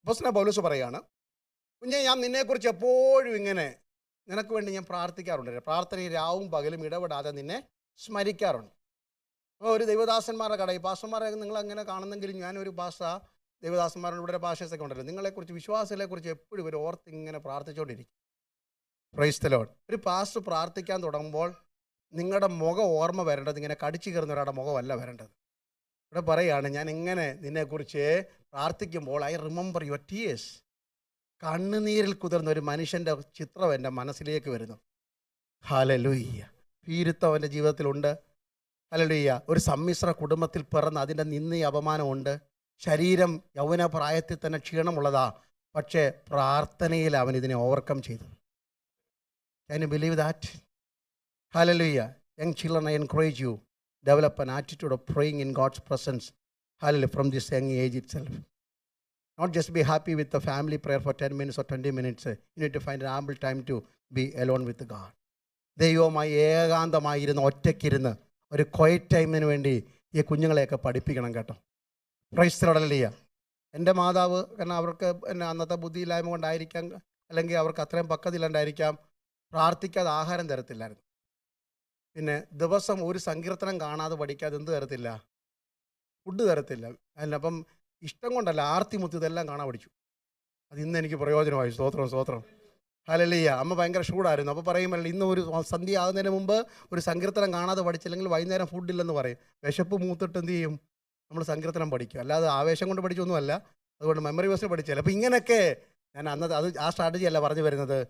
അപ്പോസ്തലനായ പൗലോസ് പറയാണ്, കുഞ്ഞെ ഞാൻ നിന്നെക്കുറിച്ച് എപ്പോഴും ഇങ്ങനെ നിനക്ക് വേണ്ടി ഞാൻ പ്രാർത്ഥിക്കാറുണ്ട്. പ്രാർത്ഥനയിൽ രാവും പകലും ഇടപെടാതെ നിന്നെ സ്മരിക്കാറുണ്ട്. അപ്പോൾ ഒരു ദൈവദാസന്മാരുടെ കട, ഈ പാസ്റ്റർമാരെ നിങ്ങൾ അങ്ങനെ കാണുന്നെങ്കിലും ഞാനൊരു ദൈവദാസന്മാരുടെ ഇവിടെ പാസ്റ്റേഴ്സൊക്കെ ഉണ്ടല്ലോ, നിങ്ങളെക്കുറിച്ച് വിശ്വാസികളെക്കുറിച്ച് എപ്പോഴും ഒരു ഓർത്ത് ഇങ്ങനെ പ്രാർത്ഥിച്ചുകൊണ്ടിരിക്കും. Praise the Lord. ഒരു പാസ്റ്റർ പ്രാർത്ഥിക്കാൻ തുടങ്ങുമ്പോൾ നിങ്ങളുടെ മുഖം ഓർമ്മ വരേണ്ടത് ഇങ്ങനെ കടിച്ചു കയറുന്ന ഒരാളുടെ മുഖമല്ല വരേണ്ടത്. ഇവിടെ പറയുകയാണ്, ഞാൻ ഇങ്ങനെ നിന്നെക്കുറിച്ച് പ്രാർത്ഥിക്കുമ്പോൾ ഐ റിമെമ്പർ യുവർ ടീയേഴ്സ്. കണ്ണുനീരിൽ കുതിർന്ന ഒരു മനുഷ്യൻ്റെ ചിത്രം എൻ്റെ മനസ്സിലേക്ക് വരുന്നു. ഹല്ലേലൂയ. ഭീരുത്വം അവൻ്റെ ജീവിതത്തിലുണ്ട്. ഹല്ലേലൂയ. ഒരു സമ്മിശ്ര കുടുംബത്തിൽ പിറന്ന് അതിൻ്റെ നിന്ദയും അപമാനമുണ്ട്. ശരീരം യൗവന പ്രായത്തിൽ തന്നെ ക്ഷീണമുള്ളതാ. പക്ഷേ പ്രാർത്ഥനയിൽ അവൻ ഇതിനെ ഓവർകം ചെയ്തു. Can you believe that? Hallelujah. Young children, I encourage you, develop an attitude of praying in God's presence. Hallelujah. From this young age itself. Not just be happy with the family prayer for 10 minutes or 20 minutes. You need to find an ample time to be alone with God. ദൈവവുമായി ഏകാന്തമായിരുന്ന് ഒറ്റയ്ക്കിരുന്ന് ഒരു quiet ടൈമിന് വേണ്ടി ഈ കുഞ്ഞുങ്ങളെയൊക്കെ പഠിപ്പിക്കണം കേട്ടോ. Price the Lord. Hallelujah. എൻ്റെ മാതാവ്, കാരണം അവർക്ക് പിന്നെ അന്നത്തെ ബുദ്ധിയില്ലായ്മ കൊണ്ടായിരിക്കാം, അല്ലെങ്കിൽ അവർക്ക് അത്രയും പക്വതയില്ലാണ്ടായിരിക്കാം, പ്രാർത്ഥിക്കാതെ ആഹാരം തരത്തില്ലായിരുന്നു. പിന്നെ ദിവസം ഒരു സങ്കീർത്തനം കാണാതെ പഠിക്കാതെ എന്ത് തരത്തില്ല? ഫുഡ് തരത്തില്ല. അപ്പം ഇഷ്ടം കൊണ്ടല്ല, ആർത്തി മുത്തി ഇതെല്ലാം കാണാൻ പഠിച്ചു. അത് ഇന്ന് എനിക്ക് പ്രയോജനമായി. സ്തോത്രം. ഹല്ലേലൂയ. അമ്മ ഭയങ്കര ഷൂടായിരുന്നു. അപ്പോൾ പറയുമല്ലോ, ഇന്ന് ഒരു സന്ധ്യ ആകുന്നതിന് മുമ്പ് ഒരു സങ്കീർത്തനം കാണാതെ പഠിച്ചില്ലെങ്കിൽ വൈകുന്നേരം ഫുഡില്ലെന്ന് പറയും. വിശപ്പ് മൂത്തിട്ട് എന്ത് ചെയ്യും? നമ്മൾ സങ്കീർത്തനം പഠിക്കും. അല്ലാതെ ആവേശം കൊണ്ട് പഠിച്ചൊന്നുമല്ല, അതുകൊണ്ട് മെമ്മറി വേഴ്സിൽ പഠിച്ചില്ല. അപ്പോൾ ഇങ്ങനെയൊക്കെ ഞാൻ അന്നത്തെ ആ സ്ട്രാറ്റജി അല്ല പറഞ്ഞു വരുന്നത്.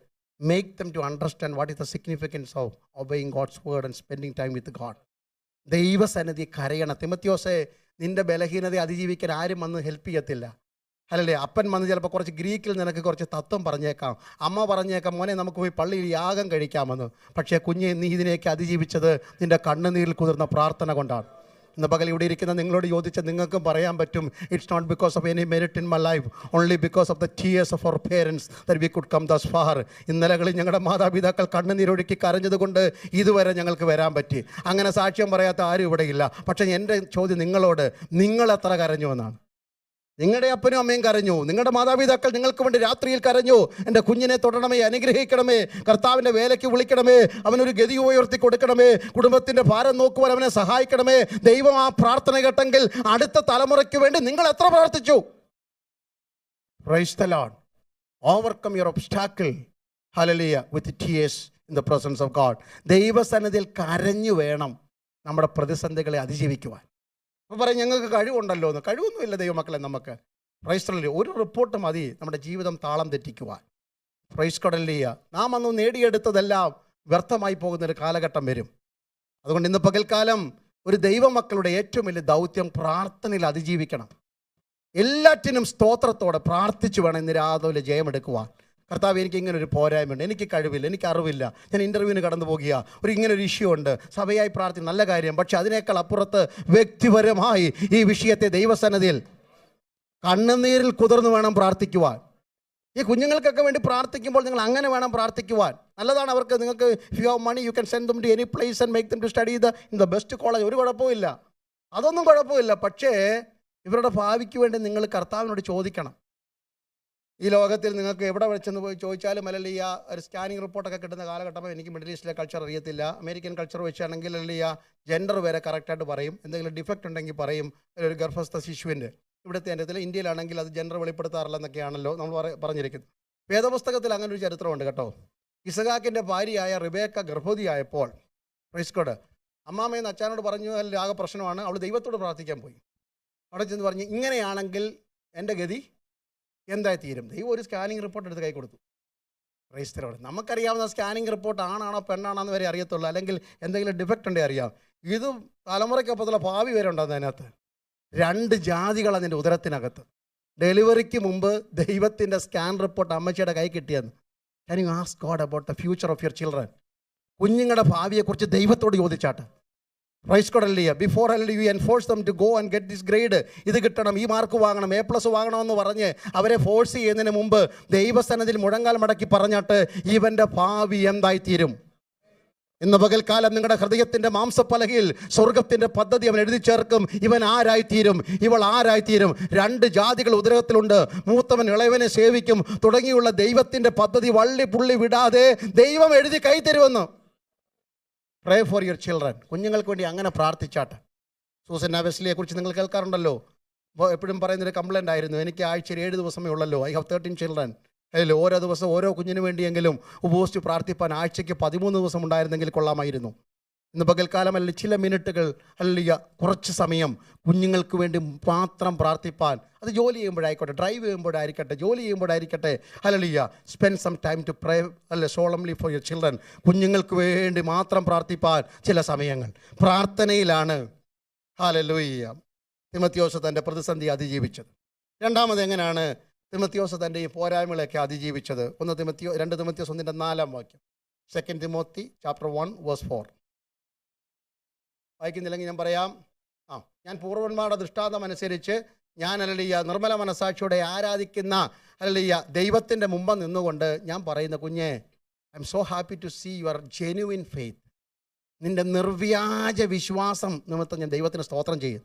Make them to understand what is the significance of obeying God's word and spending time with God. ദൈവസന്നിധി കരയണം. തിമോത്തിയോസേ, നിൻ്റെ ബലഹീനതയെ അതിജീവിക്കാൻ ആരും വന്ന് ഹെൽപ്പ് ചെയ്യത്തില്ല. അല്ലല്ലേ? അപ്പൻ വന്ന് ചിലപ്പോൾ കുറച്ച് ഗ്രീക്കിൽ നിനക്ക് കുറച്ച് തത്വം പറഞ്ഞേക്കാം, അമ്മ പറഞ്ഞേക്കാം, മോനെ നമുക്ക് പോയി പള്ളിയിൽ യാഗം കഴിക്കാമെന്ന്. പക്ഷേ കുഞ്ഞെ, നീ ഇതിനെയൊക്കെ അതിജീവിച്ചത് നിൻ്റെ കണ്ണുനീരിൽ കുതിർന്ന പ്രാർത്ഥന കൊണ്ടാണ്. ഇന്ന് പകൽ ഇവിടെ ഇരിക്കുന്ന നിങ്ങളോട് ചോദിച്ച നിങ്ങൾക്കും പറയാൻ പറ്റും, it's not because of any merit in my life, only because of the tears of our parents that we could come thus far. ഇന്നലകളിൽ ഞങ്ങളുടെ മാതാപിതാക്കൾ കണ്ണുനീരൊഴുക്കി കരഞ്ഞതുകൊണ്ട് ഇതുവരെ ഞങ്ങൾക്ക് വരാൻ പറ്റി. അങ്ങനെ സാക്ഷ്യം പറയാത്ത ആരും ഇവിടെയില്ല. പക്ഷേ എൻ്റെ ചോദ്യം നിങ്ങളോട്, നിങ്ങൾ എത്ര കരഞ്ഞു എന്നാണ്. നിങ്ങളുടെ അപ്പനും അമ്മയും കരഞ്ഞു, നിങ്ങളുടെ മാതാപിതാക്കൾ നിങ്ങൾക്ക് വേണ്ടി രാത്രിയിൽ കരഞ്ഞു, എൻ്റെ കുഞ്ഞിനെ തൊടണമേ, അനുഗ്രഹിക്കണമേ, കർത്താവിൻ്റെ വേലയ്ക്ക് വിളിക്കണമേ, അവനൊരു ഗതി ഉയർത്തി കൊടുക്കണമേ, കുടുംബത്തിൻ്റെ ഭാരം നോക്കുവാൻ അവനെ സഹായിക്കണമേ. ദൈവം ആ പ്രാർത്ഥന കേട്ടെങ്കിൽ അടുത്ത തലമുറയ്ക്ക് വേണ്ടി നിങ്ങൾ എത്ര പ്രാർത്ഥിച്ചു? Praise the Lord. Overcome your obstacle, hallelujah, with tears in the presence of God. ദൈവസന്നിധിയിൽ കരഞ്ഞു വേണം നമ്മുടെ പ്രതിസന്ധികളെ അതിജീവിക്കുവാൻ. അപ്പോൾ പറയും, ഞങ്ങൾക്ക് കഴിവുണ്ടല്ലോ എന്ന്. കഴിവൊന്നുമില്ല ദൈവമക്കളെ നമുക്ക്. Price the Lord. ഒരു റിപ്പോർട്ട് മതി നമ്മുടെ ജീവിതം താളം തെറ്റിക്കുവാൻ. Price the Lord. നാം അന്ന് നേടിയെടുത്തതെല്ലാം വ്യർത്ഥമായി പോകുന്നൊരു കാലഘട്ടം വരും. അതുകൊണ്ട് ഇന്ന് പകൽക്കാലം ഒരു ദൈവമക്കളുടെ ഏറ്റവും വലിയ ദൗത്യം പ്രാർത്ഥനയിൽ അതിജീവിക്കണം. എല്ലാറ്റിനും സ്തോത്രത്തോടെ പ്രാർത്ഥിച്ചു വേണം ഇന്ന് രാവിലെ ജയമെടുക്കുവാൻ. കർത്താവ്, എനിക്ക് ഇങ്ങനെ ഒരു പോരായ്മയുണ്ട്, എനിക്ക് കഴിവില്ല, എനിക്ക് അറിവില്ല, ഞാൻ ഇൻ്റർവ്യൂവിന് കടന്നു പോകുക, ഇങ്ങനൊരു ഇഷ്യൂ ഉണ്ട്. സഭയായി പ്രാർത്ഥന നല്ല കാര്യം, പക്ഷെ അതിനേക്കാൾ അപ്പുറത്ത് വ്യക്തിപരമായി ഈ വിഷയത്തെ ദൈവസന്നിധിയിൽ കണ്ണുനീരിൽ കുതിർന്ന് വേണം പ്രാർത്ഥിക്കുവാൻ. ഈ കുഞ്ഞുങ്ങൾക്കൊക്കെ വേണ്ടി പ്രാർത്ഥിക്കുമ്പോൾ നിങ്ങൾ അങ്ങനെ വേണം പ്രാർത്ഥിക്കുവാൻ. നല്ലതാണ് അവർക്ക്. നിങ്ങൾക്ക് if you have money you can send them to any place and make them to study in the best college. ഒരു കുഴപ്പമില്ല, അതൊന്നും കുഴപ്പമില്ല. പക്ഷേ ഇവരുടെ ഭാവിക്ക് വേണ്ടി നിങ്ങൾ കർത്താവിനോട് ചോദിക്കണം. ഈ ലോകത്തിൽ നിങ്ങൾക്ക് എവിടെ വെച്ചെന്ന് പോയി ചോദിച്ചാലും, അല്ലെങ്കിൽ ഈ ഒരു സ്കാനിങ് റിപ്പോർട്ടൊക്കെ കിട്ടുന്ന കാലഘട്ടം. എനിക്ക് മിഡിൽ ഈസ്റ്റിലെ കൾച്ചർ അറിയത്തില്ല. അമേരിക്കൻ കൾച്ചർ വെച്ചാണെങ്കിൽ അല്ലെങ്കിൽ ജെൻഡർ വരെ കറക്റ്റായിട്ട് പറയും. എന്തെങ്കിലും ഡിഫക്റ്റ് ഉണ്ടെങ്കിൽ പറയും. ഒരു ഗർഭസ്ഥ ശിശുവിൻ്റെ ഇവിടുത്തെ എൻ്റെ ഇന്ത്യയിലാണെങ്കിൽ അത് ജെൻഡർ വെളിപ്പെടുത്താറില്ലെന്നൊക്കെയാണല്ലോ നമ്മൾ പറഞ്ഞിരിക്കുന്നത്. വേദപുസ്തകത്തിൽ അങ്ങനെ ഒരു ചരിത്രമുണ്ട് കേട്ടോ. ഇസഹാക്കിൻ്റെ ഭാര്യയായ റിബേക്ക ഗർഭവതിയായപ്പോൾ, പ്രൈസ് ഗോഡ്, അമ്മാമ്മയെന്ന് അച്ഛനോട് പറഞ്ഞു, അതിൽ ആകെ പ്രശ്നമാണ്. അവൾ ദൈവത്തോട് പ്രാർത്ഥിക്കാൻ പോയി. അവിടെ ചെന്ന് പറഞ്ഞു, ഇങ്ങനെയാണെങ്കിൽ എൻ്റെ ഗതി എന്തായി തീരും. ദൈവം ഒരു സ്കാനിങ് റിപ്പോർട്ട് എടുത്ത് കൈ കൊടുത്തു. Price the Lord. നമുക്കറിയാവുന്ന സ്കാനിങ് റിപ്പോർട്ട് ആണാണോ പെണ്ണാണോ എന്ന് വരെ അറിയത്തുള്ളൂ, അല്ലെങ്കിൽ എന്തെങ്കിലും ഡിഫക്റ്റ് ഉണ്ടെങ്കിൽ അറിയാം. ഇത് തലമുറയ്ക്കൊപ്പത്തുള്ള ഭാവി വരെ ഉണ്ടാകും അതിനകത്ത്. 2 ജാതികൾ അതിൻ്റെ ഉദരത്തിനകത്ത്. ഡെലിവറിക്ക് മുമ്പ് ദൈവത്തിൻ്റെ സ്കാൻ റിപ്പോർട്ട് അമ്മച്ചിയുടെ കൈ കിട്ടിയെന്ന്. Can you ask God about the future of your children? കുഞ്ഞുങ്ങളുടെ ഭാവിയെക്കുറിച്ച് ദൈവത്തോട് ചോദിച്ചാട്ട്. Praise God. Hallelujah. Before you enforce them to go and get this grade, ഇത് കിട്ടണം, ഈ മാർക്ക് വാങ്ങണം, A+ വാങ്ങണമെന്ന് പറഞ്ഞ് അവരെ ഫോഴ്സ് ചെയ്യുന്നതിന് മുമ്പ് ദൈവസന്നിധിയിൽ മുഴങ്കാൽ മടക്കി പറഞ്ഞാട്ട് ഇവൻ്റെ ഭാവി എന്തായിത്തീരും. ഇന്ന് പകൽക്കാലം നിങ്ങളുടെ ഹൃദയത്തിൻ്റെ മാംസപ്പലകയിൽ സ്വർഗത്തിൻ്റെ പദ്ധതി അവൻ എഴുതി ചേർക്കും. ഇവൻ ആരായിത്തീരും, ഇവൾ ആരായിത്തീരും. 2 ജാതികൾ ഉദരത്തിലുണ്ട്, മൂത്തവൻ ഇളയവനെ സേവിക്കും തുടങ്ങിയുള്ള ദൈവത്തിൻ്റെ പദ്ധതി വള്ളി പുള്ളി വിടാതെ ദൈവം എഴുതി കൈ തരുമെന്ന്. Pray for your children. കുഞ്ഞുങ്ങൾക്ക് വേണ്ടി അങ്ങനെ പ്രാർത്ഥിച്ചാട്ടെ. സൂസന്ന വെസ്ലിയെ കുറിച്ച് നിങ്ങൾ കേൾക്കാറുണ്ടല്ലോ. അപ്പോൾ എപ്പോഴും പറയുന്നൊരു കംപ്ലൈൻ്റ് ആയിരുന്നു, എനിക്ക് ആഴ്ചയിൽ 7 ദിവസമേ ഉള്ളല്ലോ, ഐ ഹാവ് 13 ചിൽഡ്രൻ. അതിൽ ഓരോ ദിവസം ഓരോ കുഞ്ഞിന് വേണ്ടിയെങ്കിലും ഉപവസിച്ച് പ്രാർത്ഥിപ്പാൻ ആഴ്ചയ്ക്ക് 13 ദിവസം ഉണ്ടായിരുന്നെങ്കിൽ കൊള്ളാമായിരുന്നു. ഇന്ന് പകൽക്കാലം അല്ലെങ്കിൽ ചില മിനിറ്റുകൾ അല്ലെങ്കിൽ കുറച്ച് സമയം കുഞ്ഞുങ്ങൾക്ക് വേണ്ടി മാത്രം പ്രാർത്ഥിപ്പാൻ, അത് ജോലി ചെയ്യുമ്പോഴായിക്കോട്ടെ, ഡ്രൈവ് ചെയ്യുമ്പോഴായിരിക്കട്ടെ, ജോലി ചെയ്യുമ്പോഴായിരിക്കട്ടെ, hallelujah, spend some time to pray solemnly for your children. കുഞ്ഞുങ്ങൾക്ക് വേണ്ടി മാത്രം പ്രാർത്ഥിപ്പാൻ ചില സമയങ്ങൾ പ്രാർത്ഥനയിലാണ്. ഹല്ലേലൂയ. തിമോത്തിയോസ് തൻ്റെ പ്രതിസന്ധി അതിജീവിച്ചത്. രണ്ടാമത് എങ്ങനെയാണ് തിമോത്തിയോസ് തൻ്റെ ഈ പോരായ്മകളൊക്കെ അതിജീവിച്ചത്? 2 തിമോത്തിയോസ് 1:4 2 തിമോത്തി ചാപ്റ്റർ 1:4 വായിക്കുന്നില്ലെങ്കിൽ ഞാൻ പറയാം. ഞാൻ പൂർവ്വന്മാരുടെ ദൃഷ്ടാന്തം അനുസരിച്ച് ഞാൻ ഹല്ലേലൂയ നിർമ്മല മനസാക്ഷിയോടെ ആരാധിക്കുന്ന ഹല്ലേലൂയ ദൈവത്തിൻ്റെ മുമ്പ് നിന്നുകൊണ്ട് ഞാൻ പറയുന്ന കുഞ്ഞെ, I am so happy to see your genuine faith. നിൻ്റെ നിർവ്യാജ വിശ്വാസം നിമിത്തം ഞാൻ ദൈവത്തിന് സ്തോത്രം ചെയ്യും.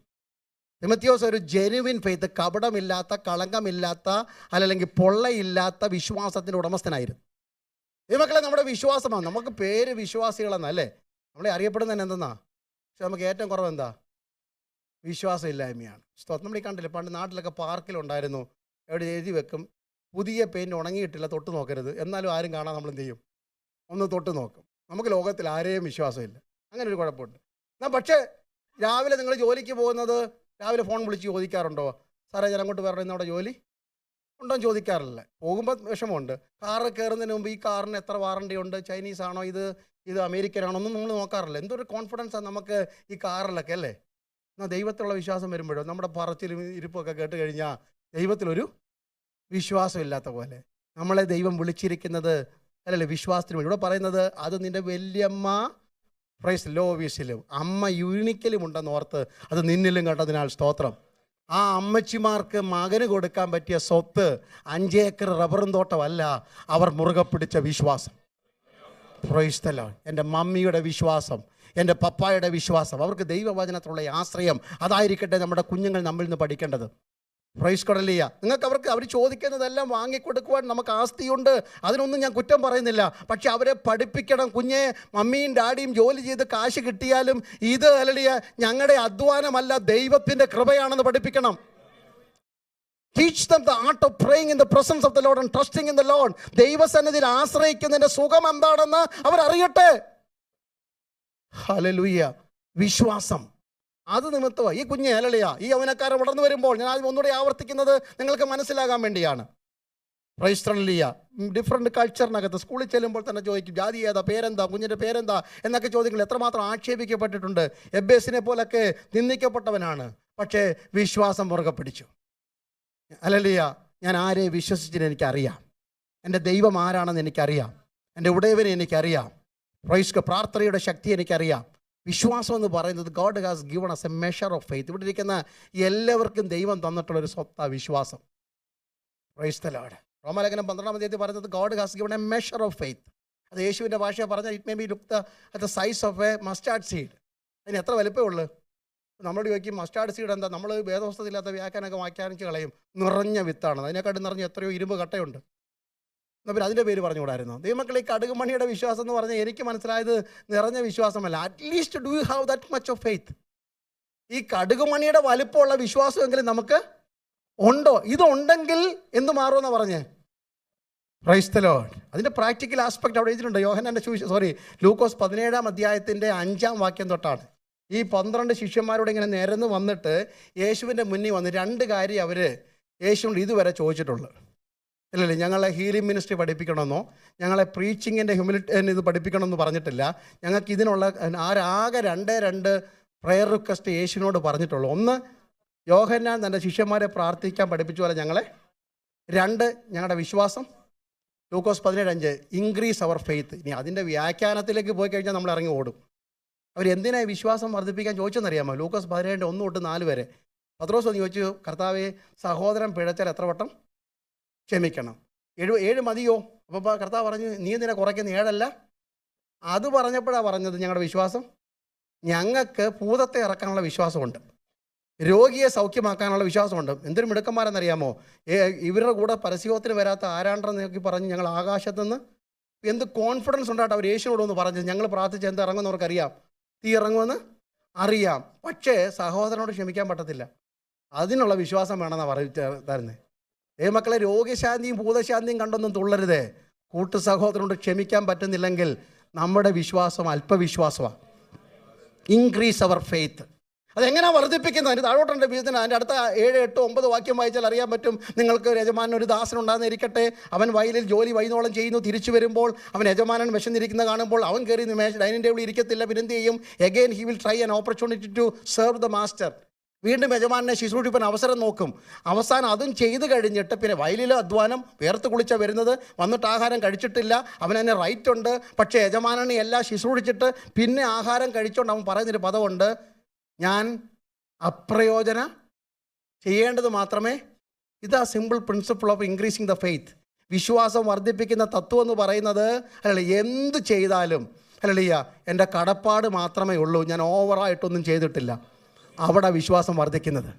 തിമോത്തിയോസ് ഒരു ജെന്യുവിൻ ഫെയ്ത്ത്, കപടമില്ലാത്ത, കളങ്കമില്ലാത്ത, അല്ലെങ്കിൽ പൊള്ളയില്ലാത്ത വിശ്വാസത്തിൻ്റെ ഉടമസ്ഥനായിരുന്നു. ദൈവമക്കളെ, നമ്മുടെ വിശ്വാസമാണ്. നമുക്ക് പേര് വിശ്വാസികളെന്നല്ലേ, നമ്മളെ അറിയപ്പെടുന്നതന്നെ എന്തെന്നാ, പക്ഷെ നമുക്ക് ഏറ്റവും കുറവ് എന്താ? വിശ്വാസമില്ലായ്മയാണ്. നമ്മൾ ഈ കണ്ടില്ല, പണ്ട് നാട്ടിലൊക്കെ പാർക്കിലുണ്ടായിരുന്നു, എവിടെ എഴുതി വെക്കും, പുതിയ പെയിൻറ്റ് ഉണങ്ങിയിട്ടില്ല, തൊട്ട് നോക്കരുത്. എന്നാലും ആരും കാണാൻ നമ്മൾ എന്ത് ചെയ്യും? ഒന്ന് തൊട്ട് നോക്കും. നമുക്ക് ലോകത്തിൽ ആരെയും വിശ്വാസമില്ല. അങ്ങനെ ഒരു കുഴപ്പമുണ്ട്. പക്ഷേ രാവിലെ നിങ്ങൾ ജോലിക്ക് പോകുന്നത് രാവിലെ ഫോൺ വിളിച്ച് ചോദിക്കാറുണ്ടോ? സാറേ, ഞാൻ അങ്ങോട്ട് വരണം, ഇന്നവിടെ ജോലി ഉണ്ടോ എന്ന് ചോദിക്കാറില്ല. പോകുമ്പോൾ വിഷമമുണ്ട്. കാറ് കയറുന്നതിന് മുമ്പ് ഈ കാറിന് എത്ര വാറണ്ടി ഉണ്ട്, ചൈനീസ് ആണോ, ഇത് അമേരിക്കൻ ആണോ ഒന്നും നമ്മൾ നോക്കാറില്ല. എന്തൊരു കോൺഫിഡൻസാണ് നമുക്ക് ഈ കാറിലൊക്കെ അല്ലേ. എന്നാൽ ദൈവത്തിലുള്ള വിശ്വാസം വരുമ്പോഴോ നമ്മുടെ പറച്ചിലും ഇരിപ്പൊക്കെ കേട്ട് കഴിഞ്ഞാൽ ദൈവത്തിലൊരു വിശ്വാസമില്ലാത്ത പോലെ. നമ്മളെ ദൈവം വിളിച്ചിരിക്കുന്നത് അല്ലല്ലേ വിശ്വാസത്തിന് വേണ്ടി. ഇവിടെ പറയുന്നത് അത് നിൻ്റെ വല്യമ്മ പ്രൈസ് ലോവിസിലും അമ്മ യൂണിക്കലും ഉണ്ടെന്ന് ഓർത്ത് അത് നിന്നിലും കണ്ടതിനാൽ സ്തോത്രം. ആ അമ്മച്ചിമാർക്ക് മകന് കൊടുക്കാൻ പറ്റിയ സ്വത്ത് 5 ഏക്കർ റബ്ബറും തോട്ടമല്ല, അവർ മുറുകെ പിടിച്ച വിശ്വാസം. Praise the Lord. എൻ്റെ മമ്മിയുടെ വിശ്വാസം, എൻ്റെ പപ്പായുടെ വിശ്വാസം, അവർക്ക് ദൈവവചനത്തിലുള്ള ആശ്രയം, അതായിരിക്കട്ടെ നമ്മുടെ കുഞ്ഞുങ്ങൾ നമ്മിൽ നിന്ന് പഠിക്കേണ്ടത്. പ്രൈസ് കൊടലിയ. അവർ ചോദിക്കുന്നതെല്ലാം വാങ്ങിക്കൊടുക്കുവാൻ നമുക്ക് ആസ്തിയുണ്ട്, അതിനൊന്നും ഞാൻ കുറ്റം പറയുന്നില്ല. പക്ഷെ അവരെ പഠിപ്പിക്കണം. കുഞ്ഞെ, മമ്മിയും ഡാഡിയും ജോലി ചെയ്ത് കാശ് കിട്ടിയാലും ഇത് ഹല്ലേലൂയ ഞങ്ങളുടെ അധ്വാനമല്ല, ദൈവത്തിൻ്റെ കൃപയാണെന്ന് പഠിപ്പിക്കണം. Teach them the art of praying in the presence of the Lord and trusting in the Lord. ദൈവസന്നിധിയിൽ ആശ്രയിക്കുന്നതിൻ്റെ സുഖം എന്താണെന്ന് അവരറിയട്ടെ. ഹല്ലേലൂയ. വിശ്വാസം അത് നിമിത്തമാണ് ഈ കുഞ്ഞ് ഹല്ലേലൂയ ഈ യൗവനക്കാരൻ വളർന്നു വരുമ്പോൾ, ഞാൻ ആദ്യം ഒന്നുകൂടി ആവർത്തിക്കുന്നത് നിങ്ങൾക്ക് മനസ്സിലാകാൻ വേണ്ടിയാണ്. Price hallelujah. ഡിഫറെൻറ്റ് കൾച്ചറിനകത്ത് സ്കൂളിൽ ചെല്ലുമ്പോൾ തന്നെ ചോദിക്കും, ജാതി ഏതാ, പേരെന്താ, കുഞ്ഞിൻ്റെ പേരെന്താ എന്നൊക്കെ ചോദ്യങ്ങൾ എത്രമാത്രം ആക്ഷേപിക്കപ്പെട്ടിട്ടുണ്ട്. എബ്ബേസിനെ പോലൊക്കെ നിന്ദിക്കപ്പെട്ടവനാണ്, പക്ഷേ വിശ്വാസം മുറുകെ പിടിച്ചു. ഹല്ലേലൂയ. ഞാൻ ആരെ വിശ്വസിച്ചതിന് എനിക്കറിയാം, എൻ്റെ ദൈവം ആരാണെന്ന് എനിക്കറിയാം, എൻ്റെ ഉടയവനെ എനിക്കറിയാം. പ്രൈസ് പ്രാർത്ഥനയുടെ ശക്തി എനിക്കറിയാം. വിശ്വാസം എന്ന് പറയുന്നത് God has given us a measure of faith. ഇവിടെ ഇരിക്കുന്ന എല്ലാവർക്കും ദൈവം തന്നിട്ടുള്ളൊരു സ്വത്താ വിശ്വാസം. Praise the Lord. റോമാലേഖനം 12-ാം അധ്യായത്തിൽ പറയുന്നത് God has given a measure of faith. അത് യേശുവിൻ്റെ ഭാഷയെ പറഞ്ഞാൽ it may be look the size of a mustard seed. അതിന് എത്ര വലിപ്പമേ ഉള്ളൂ? നമ്മൾ ചോദിക്കും മസ്റ്റാർഡ് സീഡ് എന്താ? നമ്മൾ വേദവസ്തുതയില്ലാത്ത വ്യാഖ്യാനമൊക്കെ വ്യാഖ്യാനിച്ച് കളയും. നിറഞ്ഞ വിത്താണ്, അതിനെക്കാട്ടും നിറഞ്ഞ എത്രയോ ഇരുമ്പ് കട്ടയുണ്ട്. എന്നാൽ പിന്നെ അതിൻ്റെ പേര് പറഞ്ഞുകൂടായിരുന്നു? ദൈവമക്കളെ, ഈ കടുകുമണിയുടെ വിശ്വാസം എന്ന് പറഞ്ഞാൽ എനിക്ക് മനസ്സിലായത് നിറഞ്ഞ വിശ്വാസമല്ല. At least do you have that much of faith? ഈ കടുകുമണിയുടെ വലുപ്പമുള്ള വിശ്വാസമെങ്കിലും നമുക്ക് ഉണ്ടോ? ഇതുണ്ടെങ്കിൽ എന്ത് മാറുമെന്നാണ് പറഞ്ഞേ? Price the Lord. അതിൻ്റെ പ്രാക്ടിക്കൽ ആസ്പെക്ട് അവിടെ എഴുതിയിട്ടുണ്ട്. ലൂക്കോസ് 17-ാം അധ്യായത്തിൻ്റെ 5-ാം വാക്യം തൊട്ടാണ്. ഈ 12 ശിഷ്യന്മാരോട് ഇങ്ങനെ നിരന്ന് വന്നിട്ട് യേശുവിൻ്റെ മുന്നിൽ വന്ന് 2 കാര്യം അവർ യേശുവിനോട് ഇതുവരെ ചോദിച്ചിട്ടുള്ളൂ. അല്ലല്ലേ, ഞങ്ങളെ ഹീലിംഗ് മിനിസ്ട്രി പഠിപ്പിക്കണമെന്നോ ഞങ്ങളെ പ്രീച്ചിങ്ങിൻ്റെ ഹ്യൂമിലിറ്റി ഇത് പഠിപ്പിക്കണമെന്ന് പറഞ്ഞിട്ടില്ല. ഞങ്ങൾക്ക് ഇതിനുള്ള ആകെ 2 പ്രെയർ റിക്വസ്റ്റ് യേശുവിനോട് പറഞ്ഞിട്ടുള്ളൂ. ഒന്ന്, യോഹന്നാൻ തൻ്റെ ശിഷ്യന്മാരെ പ്രാർത്ഥിക്കാൻ പഠിപ്പിച്ച പോലെ ഞങ്ങളെ. 2, ഞങ്ങളുടെ വിശ്വാസം. ലൂക്കോസ് 17:5 ഇൻക്രീസ് അവർ ഫെയ്ത്ത്. ഇനി അതിൻ്റെ വ്യാഖ്യാനത്തിലേക്ക് പോയി കഴിഞ്ഞാൽ നമ്മൾ ഇറങ്ങി ഓടും. അവരെന്തിനായി വിശ്വാസം വർദ്ധിപ്പിക്കാൻ ചോദിച്ചെന്നറിയാമോ? ലൂക്കോസ് 17:1-4 വരെ പത്രോസ് ഒന്ന് ചോദിച്ചു, കർത്താവേ, സഹോദരൻ പിഴച്ചാൽ എത്ര വട്ടം ക്ഷമിക്കണം? 7 മതിയോ? അപ്പോൾ കർത്താവ് പറഞ്ഞു, നീ എന്തിനാ കുറയ്ക്കുന്ന? 7 അല്ല അത് പറഞ്ഞപ്പോഴാണ് പറഞ്ഞത് ഞങ്ങളുടെ വിശ്വാസം, ഞങ്ങൾക്ക് ഭൂതത്തെ ഇറക്കാനുള്ള വിശ്വാസമുണ്ട്, രോഗിയെ സൗഖ്യമാക്കാനുള്ള വിശ്വാസമുണ്ട്. എന്തൊരു മിടുക്കന്മാരെന്നറിയാമോ? ഇവരുടെ കൂടെ പരസ്യത്തിന് വരാത്ത ആരാണ്ടെന്ന് നോക്കി പറഞ്ഞ് ഞങ്ങൾ ആകാശത്തുനിന്ന് എന്ത് കോൺഫിഡൻസ് ഉണ്ടായിട്ട് അവർ യേശുവിനോടൊന്ന് പറഞ്ഞത്. ഞങ്ങൾ പ്രാർത്ഥിച്ച് എന്ത് ഇറങ്ങുന്നവർക്കറിയാം, തീ ഇറങ്ങുമെന്ന് അറിയാം, പക്ഷേ സഹോദരനോട് ക്ഷമിക്കാൻ പറ്റത്തില്ല. അതിനുള്ള വിശ്വാസം വേണമെന്നാണ് തരുന്നത്. മക്കളെ, രോഗശാന്തിയും ഭൂതശാന്തിയും കണ്ടൊന്നും തുള്ളരുതേ. കൂട്ടു സഹോദരനോട് ക്ഷമിക്കാൻ പറ്റുന്നില്ലെങ്കിൽ നമ്മുടെ വിശ്വാസം അല്പവിശ്വാസമാണ്. ഇൻക്രീസ് അവർ ഫെയ്ത്ത്. അതെങ്ങനെയാണ് വർദ്ധിപ്പിക്കുന്നത്? അതിന് താഴോട്ടുണ്ട് ബീജത്തിന്. അതിൻ്റെ അടുത്ത 7, 8, 9 വാക്യം വായിച്ചാൽ അറിയാൻ പറ്റും. നിങ്ങൾക്ക് യജമാനൻ ഒരു ദാസൻ ഉണ്ടാകുന്നിരിക്കട്ടെ, അവൻ വയലിൽ ജോലി വൈകുന്നോളം ചെയ്യുന്നു, തിരിച്ചു വരുമ്പോൾ അവൻ യജമാനൻ വിശന്നിരിക്കുന്ന കാണുമ്പോൾ അവൻ കയറി ഡൈനിങ് ടേബിളിൽ ഇരിക്കത്തില്ല, പിന്നെന്ത് ചെയ്യും? Again he will try an opportunity to serve the master. വീണ്ടും യജമാനെ ശുശ്രൂഷിപ്പാൻ അവസരം നോക്കും. അവസാനം അതും ചെയ്ത് കഴിഞ്ഞിട്ട് പിന്നെ വയലിലെ അധ്വാനം, വേർത്ത് കുളിച്ചാണ് വരുന്നത്, വന്നിട്ട് ആഹാരം കഴിച്ചിട്ടില്ല, അവനെ റൈറ്റ് ഉണ്ട്, പക്ഷേ യജമാനനെ എല്ലാം ശുശ്രൂഷിച്ചിട്ട് പിന്നെ ആഹാരം കഴിച്ചുകൊണ്ട് അവൻ പറയുന്നൊരു പദമുണ്ട്, ഞാൻ അപ്രയോജന ചെയ്യേണ്ടത് മാത്രമേ. ഇതാ simple principle of increasing the faith. വിശ്വാസം വർദ്ധിപ്പിക്കുന്ന തത്വം എന്ന് പറയുന്നത്, അല്ല എന്ത് ചെയ്താലും അല്ലയ്യ എൻ്റെ കടപ്പാട് മാത്രമേ ഉള്ളൂ, ഞാൻ ഓവറായിട്ടൊന്നും ചെയ്തിട്ടില്ല. അവിടെ വിശ്വാസം വർദ്ധിക്കുന്നത്.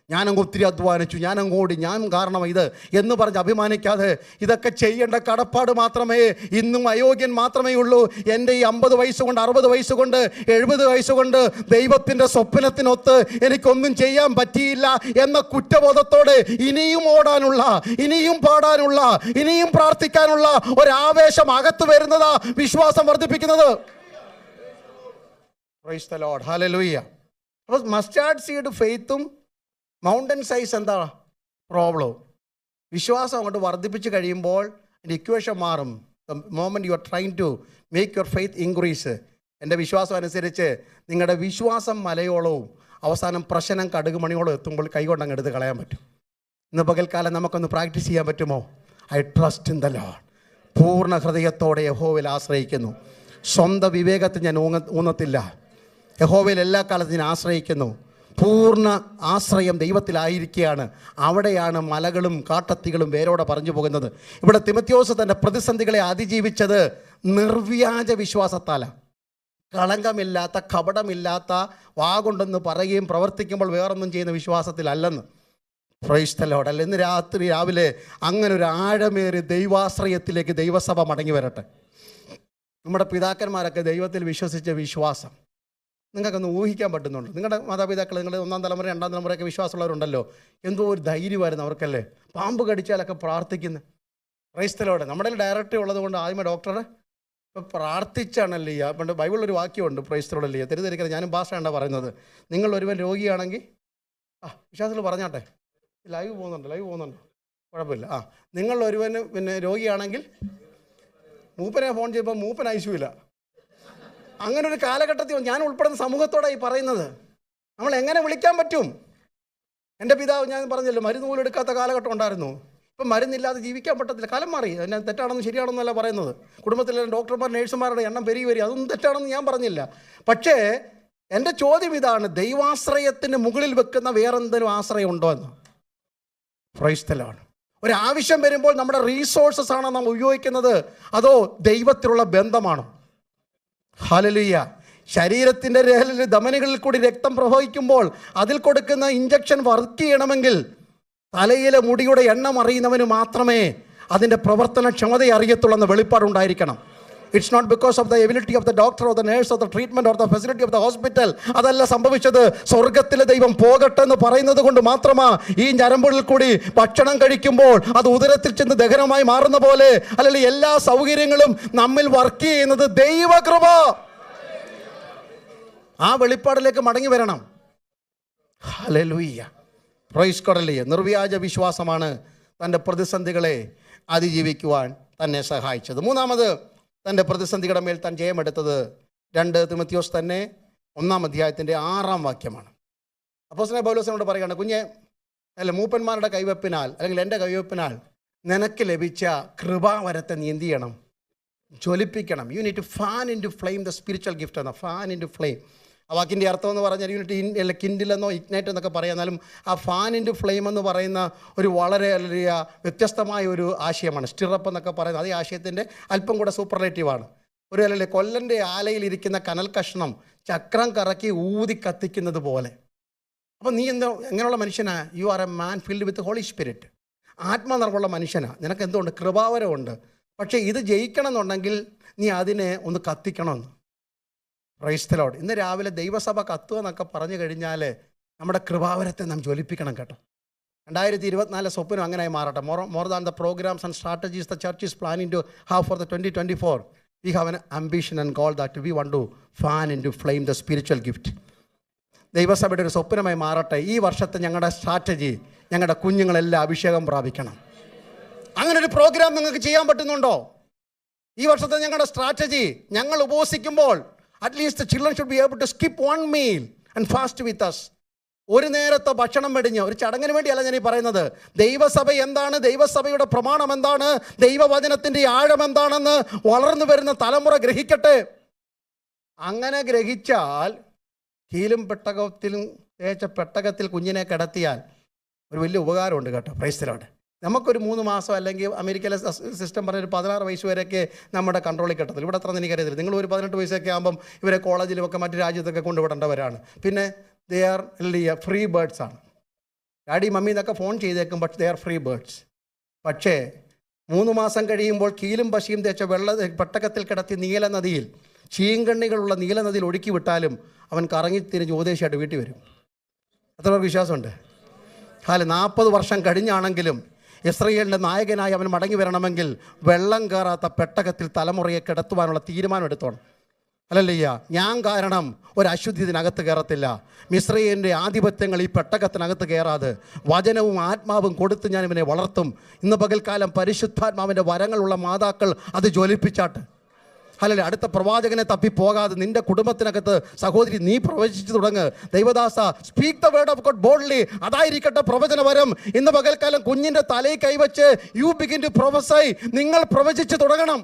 ഞാനങ്ങ് ഒത്തിരി അധ്വാനിച്ചു, ഞാനങ്ങോടി, ഞാൻ കാരണം ഇത് എന്ന് പറഞ്ഞ് അഭിമാനിക്കാതെ, ഇതൊക്കെ ചെയ്യേണ്ട കടപ്പാട് മാത്രമേ, ഇന്നും അയോഗ്യൻ മാത്രമേ ഉള്ളൂ, എൻ്റെ ഈ 50 വയസ്സുകൊണ്ട് 60 വയസ്സുകൊണ്ട് 70 വയസ്സുകൊണ്ട് ദൈവത്തിൻ്റെ സ്വപ്നത്തിനൊത്ത് എനിക്കൊന്നും ചെയ്യാൻ പറ്റിയില്ല എന്ന കുറ്റബോധത്തോടെ ഇനിയും ഓടാനുള്ള, ഇനിയും പാടാനുള്ള, ഇനിയും പ്രാർത്ഥിക്കാനുള്ള ഒരാവേശം അകത്ത് വരുന്നതാ വിശ്വാസം വർദ്ധിപ്പിക്കുന്നത്. Praise the Lord, hallelujah. അപ്പോൾ മസ്റ്റാർഡ് സീഡ് ഫെയ്ത്തും മൗണ്ടൻ സൈസ് എന്താ പ്രോബ്ലം? വിശ്വാസം അങ്ങോട്ട് വർദ്ധിപ്പിച്ച് കഴിയുമ്പോൾ അതിൻ്റെ ഇക്വേഷൻ മാറും. The moment you are trying to make your faith increase. എൻ്റെ വിശ്വാസം അനുസരിച്ച് നിങ്ങളുടെ വിശ്വാസം മലയോളവും അവസാനം പ്രശ്നം കടുകുമണിയോളം എത്തുമ്പോൾ കൈകൊണ്ട് അങ്ങ് എടുത്ത് കളയാൻ പറ്റും. ഇന്ന് പകൽക്കാലം നമുക്കൊന്ന് പ്രാക്ടീസ് ചെയ്യാൻ പറ്റുമോ? I trust in the Lord. പൂർണ്ണ ഹൃദയത്തോടെ യഹോവയിൽ ആശ്രയിക്കുന്നു. സ്വന്തം വിവേകത്തിൽ ഞാൻ ഊന്നത്തില്ല. യഹോവയിൽ എല്ലാ കാലത്തും ഞാൻ ആശ്രയിക്കുന്നു. പൂർണ്ണ ആശ്രയം ദൈവത്തിലായിരിക്കുകയാണ്. അവിടെയാണ് മലകളും കാട്ടത്തികളും വേരോടെ പറഞ്ഞു പോകുന്നത്. ഇവിടെ തിമത്യോസ് തൻ്റെ പ്രതിസന്ധികളെ അതിജീവിച്ചത് നിർവ്യാജ വിശ്വാസത്താലാണ്. കളങ്കമില്ലാത്ത, കപടമില്ലാത്ത, വാകൊണ്ടെന്ന് പറയുകയും പ്രവർത്തിക്കുമ്പോൾ വേറൊന്നും ചെയ്യുന്ന വിശ്വാസത്തിലല്ലെന്ന്. Price the Lord. അല്ല, ഇന്ന് രാവിലെ അങ്ങനെ ഒരു ആഴമേറിയ ദൈവാശ്രയത്തിലേക്ക് ദൈവസഭ മടങ്ങി വരട്ടെ. നമ്മുടെ പിതാക്കന്മാരൊക്കെ ദൈവത്തിൽ വിശ്വസിച്ച വിശ്വാസം നിങ്ങൾക്കൊന്ന് ഊഹിക്കാൻ പറ്റുന്നുണ്ട്. നിങ്ങളുടെ മാതാപിതാക്കൾ, നിങ്ങളുടെ 1ാം തലമുറ 2ാം തലമുറയൊക്കെ വിശ്വാസമുള്ളവരുണ്ടല്ലോ, എന്തോ ഒരു ധൈര്യമായിരുന്നു അവർക്കല്ലേ. പാമ്പ് കടിച്ചാലൊക്കെ പ്രാർത്ഥിക്കുന്നത്. Price the Lord. നമ്മുടെ ഡയറക്റ്റ് ഉള്ളത് കൊണ്ട് ആദ്യമേ ഡോക്ടറെ ഇപ്പോൾ പ്രാർത്ഥിച്ചാണല്ലേ. പണ്ട് ബൈബിളിലൊരു വാക്യമുണ്ട്, പ്രൈസ് ദി ലോർഡ്. തെറ്റിദ്ധരിക്കരുത്, ഞാനും ഭാഷയാണ് പറയുന്നത്. നിങ്ങൾ ഒരുവൻ രോഗിയാണെങ്കിൽ വിശ്വാസത്തിൽ പറഞ്ഞാട്ടെ, ലൈവ് പോകുന്നുണ്ട്, കുഴപ്പമില്ല. നിങ്ങൾ ഒരുവന് പിന്നെ രോഗിയാണെങ്കിൽ മൂപ്പനെ ഫോൺ ചെയ്യുമ്പോൾ മൂപ്പൻ ഐശ്വയില്ല. അങ്ങനെ ഒരു കാലഘട്ടത്തിൽ ഞാൻ ഉൾപ്പെടുന്ന സമൂഹത്തോടായി പറയുന്നത്. നമ്മൾ എങ്ങനെ വിളിക്കാൻ പറ്റും? എൻ്റെ പിതാവ്, ഞാൻ പറഞ്ഞല്ലോ, മരുന്ന് പോലും എടുക്കാത്ത കാലഘട്ടം ഉണ്ടായിരുന്നു. ഇപ്പം മരുന്നില്ലാതെ ജീവിക്കാൻ പറ്റത്തില്ല. കാലം മാറി. അതിനെ തെറ്റാണെന്നും ശരിയാണെന്നല്ല പറയുന്നത്. കുടുംബത്തിലെ ഡോക്ടർമാർ, നേഴ്സുമാരുടെ എണ്ണം പെരുകി വരിക, അതൊന്നും തെറ്റാണെന്ന് ഞാൻ പറഞ്ഞില്ല. പക്ഷേ എൻ്റെ ചോദ്യം ഇതാണ്, ദൈവാശ്രയത്തിന് മുകളിൽ വെക്കുന്ന വേറെന്തെങ്കിലും ആശ്രയം ഉണ്ടോ എന്ന്. Price the Lord. ഒരാവശ്യം വരുമ്പോൾ നമ്മുടെ റീസോഴ്സസ് ആണോ നാം ഉപയോഗിക്കുന്നത്, അതോ ദൈവത്തിലുള്ള ബന്ധമാണോ? ഹല്ലേലൂയ. ശരീരത്തിൻ്റെ ധമനികളിൽ കൂടി രക്തം പ്രവഹിക്കുമ്പോൾ അതിൽ കൊടുക്കുന്ന ഇഞ്ചക്ഷൻ വർക്ക് ചെയ്യണമെങ്കിൽ തലയിലെ മുടിയുടെ എണ്ണം അറിയുന്നവന് മാത്രമേ അതിൻ്റെ പ്രവർത്തനക്ഷമത അറിയത്തുള്ളൂ എന്ന വെളിപ്പാടുണ്ടായിരിക്കണം. It's not because of the ability of the doctor or the nurse or the treatment or the facility of the hospital. അതല്ല സംഭവിച്ചത്. സ്വർഗത്തിലെ ദൈവം പോകട്ടെ എന്ന് പറയുന്നത് കൊണ്ട് മാത്രമാണ് ഈ ഞരമ്പുകളിൽ കൂടി ഭക്ഷണം കഴിക്കുമ്പോൾ അത് ഉദരത്തിൽ ചെന്ന് ദഹനമായി മാറുന്ന പോലെ, അല്ലെങ്കിൽ എല്ലാ സൗകര്യങ്ങളും നമ്മിൽ വർക്ക് ചെയ്യുന്നത് ദൈവകൃപ. ആ വെളിപ്പാടിലേക്ക് മടങ്ങി വരണം. ഹല്ലേലൂയ. Praise God. നിർവ്യാജ വിശ്വാസമാണ് തൻ്റെ പ്രതിസന്ധികളെ അതിജീവിക്കുവാൻ തന്നെ സഹായിച്ചത്. മൂന്നാമത്, തൻ്റെ പ്രതിസന്ധികളുടെ മേൽ താൻ ജയമെടുത്തത് 2 തിമോഥെയോസ് തന്നെ 1-ാം അധ്യായത്തിൻ്റെ 6-ാം വാക്യമാണ്. അപ്പോസ്തലനായ പൗലോസിനോട് പറയുകയാണ്, കുഞ്ഞെ, അല്ല, മൂപ്പന്മാരുടെ കൈവെപ്പിനാൽ അല്ലെങ്കിൽ എൻ്റെ കൈവെപ്പിനാൽ നിനക്ക് ലഭിച്ച കൃപാവരത്തെ നീ എന്ത് ചെയ്യണം? ജ്വലിപ്പിക്കണം. You need to fan into flame the spiritual gift എന്ന ഫാൻ ഇൻ ടു ഫ്ലെയിം. ആ വാക്കിൻ്റെ അർത്ഥം എന്ന് പറഞ്ഞാൽ യൂണിറ്റ് കിൻഡിലെന്നോ ഇഗ്നൈറ്റ് എന്നൊക്കെ പറയാന്നാലും ആ ഫാൻ ഇൻ ടു ഫ്ലെയിം എന്ന് പറയുന്ന ഒരു വളരെ വ്യത്യസ്തമായ ഒരു ആശയമാണ്. സ്റ്റിറപ്പ് എന്നൊക്കെ പറയുന്നത് അതേ ആശയത്തിൻ്റെ അല്പം കൂടെ സൂപ്പർലേറ്റീവാണ്. ഒരു അല്ലല്ലേ കൊല്ലൻ്റെ ആലയിൽ ഇരിക്കുന്ന കനൽ കഷ്ണം ചക്രം കറക്കി ഊതി കത്തിക്കുന്നത് പോലെ. അപ്പം നീ എങ്ങനെയുള്ള മനുഷ്യനാ? You are a man filled with Holy Spirit. ആത്മനിർഭരമുള്ള മനുഷ്യനാ. നിനക്ക് എന്തുകൊണ്ട്? കൃപാവരമുണ്ട്. പക്ഷേ ഇത് ജയിക്കണം എന്നുണ്ടെങ്കിൽ നീ അതിനെ ഒന്ന് കത്തിക്കണമെന്ന്. Price the Lord. ഇന്ന് രാവിലെ ദൈവസഭ കത്തുക എന്നൊക്കെ പറഞ്ഞു കഴിഞ്ഞാൽ നമ്മുടെ കൃപാവരത്തെ നാം ജ്വലിപ്പിക്കണം കേട്ടോ. 2024 സ്വപ്നം അങ്ങനെയായി മാറട്ടെ. More than the programmes and strategies the church is planning to have for the 2024, we have an ambition and goal that we want to fan into flame the spiritual gift. ദൈവസഭയുടെ ഒരു സ്വപ്നമായി മാറട്ടെ. ഈ വർഷത്തെ ഞങ്ങളുടെ സ്ട്രാറ്റജി, ഞങ്ങളുടെ കുഞ്ഞുങ്ങളെല്ലാം അഭിഷേകം പ്രാപിക്കണം. അങ്ങനെ ഒരു പ്രോഗ്രാം നിങ്ങൾക്ക് ചെയ്യാൻ പറ്റുന്നുണ്ടോ? ഈ വർഷത്തെ ഞങ്ങളുടെ സ്ട്രാറ്റജി, ഞങ്ങൾ ഉപവസിക്കുമ്പോൾ at least the children should be able to skip one meal and fast with us. ഒരു നേരത്തെ ഭക്ഷണം വെടിഞ്ഞ്, ഒരു ചടങ്ങിന് വേണ്ടിയല്ല ഞാൻ ഈ പറയുന്നത്. ദൈവസഭ എന്താണ്, ദൈവസഭയുടെ പ്രമാണം എന്താണ്, ദൈവവചനത്തിൻ്റെ ആഴം എന്താണെന്ന് വളർന്നു വരുന്ന തലമുറ ഗ്രഹിക്കട്ടെ. അങ്ങനെ ഗ്രഹിച്ചാൽ കീലും പെട്ടകത്തിൽ കുഞ്ഞിനെ കിടത്തിയാൽ ഒരു വലിയ ഉപകാരമുണ്ട് കേട്ടോ. Price the Lord. നമുക്കൊരു 3 മാസം അല്ലെങ്കിൽ അമേരിക്കയിലെ സിസ്റ്റം പറഞ്ഞൊരു 16 വയസ്സ് വരെയൊക്കെ നമ്മുടെ കൺട്രോളിൽ കിട്ടത്തില്ല. ഇവിടെ അത്ര എനിക്കറിയത്തില്ല. നിങ്ങൾ ഒരു 18 വയസ്സൊക്കെ ആകുമ്പം ഇവരെ കോളേജിലുമൊക്കെ മറ്റു രാജ്യത്തൊക്കെ കൊണ്ടുവിടേണ്ടവരാണ്. പിന്നെ ദേ ആർ ഫ്രീ ബേർഡ്സ് ആണ്. ഡാഡി മമ്മി എന്നൊക്കെ ഫോൺ ചെയ്തേക്കും, but they are free birds. പക്ഷേ 3 മാസം കഴിയുമ്പോൾ കീലും പശിയും തേച്ച പെട്ടകത്തിൽ കിടത്തി നീലനദിയിൽ, ചീങ്കണ്ണികളുള്ള നീലനദിയിൽ ഒഴുക്കി വിട്ടാലും അവൻ കറങ്ങിത്തിരിഞ്ഞ് ഉപദേശമായിട്ട് വീട്ടിൽ വരും. അത്ര പേർക്ക് വിശ്വാസമുണ്ട്? 40 വർഷം കഴിഞ്ഞാണെങ്കിലും ഇസ്രയേലിൻ്റെ നായകനായി അവൻ മടങ്ങി വരണമെങ്കിൽ വെള്ളം കയറാത്ത പെട്ടകത്തിൽ തലമുറയെ കിടത്തുവാനുള്ള തീരുമാനം എടുത്തോണം. അല്ലല്ലയ്യ, ഞാൻ കാരണം ഒരു അശുദ്ധി ഇതിനകത്ത് കയറത്തില്ല. മിസ്രയേലിൻ്റെ ആധിപത്യങ്ങൾ ഈ പെട്ടകത്തിനകത്ത് കയറാതെ വചനവും ആത്മാവും കൊടുത്ത് ഞാൻ ഇവനെ വളർത്തും. ഇന്ന് പകൽക്കാലം പരിശുദ്ധാത്മാവിൻ്റെ വരങ്ങളുള്ള മാതാക്കൾ അത് ജ്വലിപ്പിച്ചാട്ട്. അല്ലല്ലേ, അടുത്ത പ്രവാചകനെ തപ്പിപ്പോകാതെ നിന്റെ കുടുംബത്തിനകത്ത് സഹോദരി നീ പ്രവചിച്ചു തുടങ്ങ്. ദൈവദാസ, speak the word of God boldly. അതായിരിക്കട്ടെ പ്രവചനവരം. ഇന്ന് പകൽക്കാലം കുഞ്ഞിൻ്റെ തലയിൽ കൈവച്ച് യു ബിഗിൻ ടു പ്രൊഫസൈ. നിങ്ങൾ പ്രവചിച്ചു തുടങ്ങണം.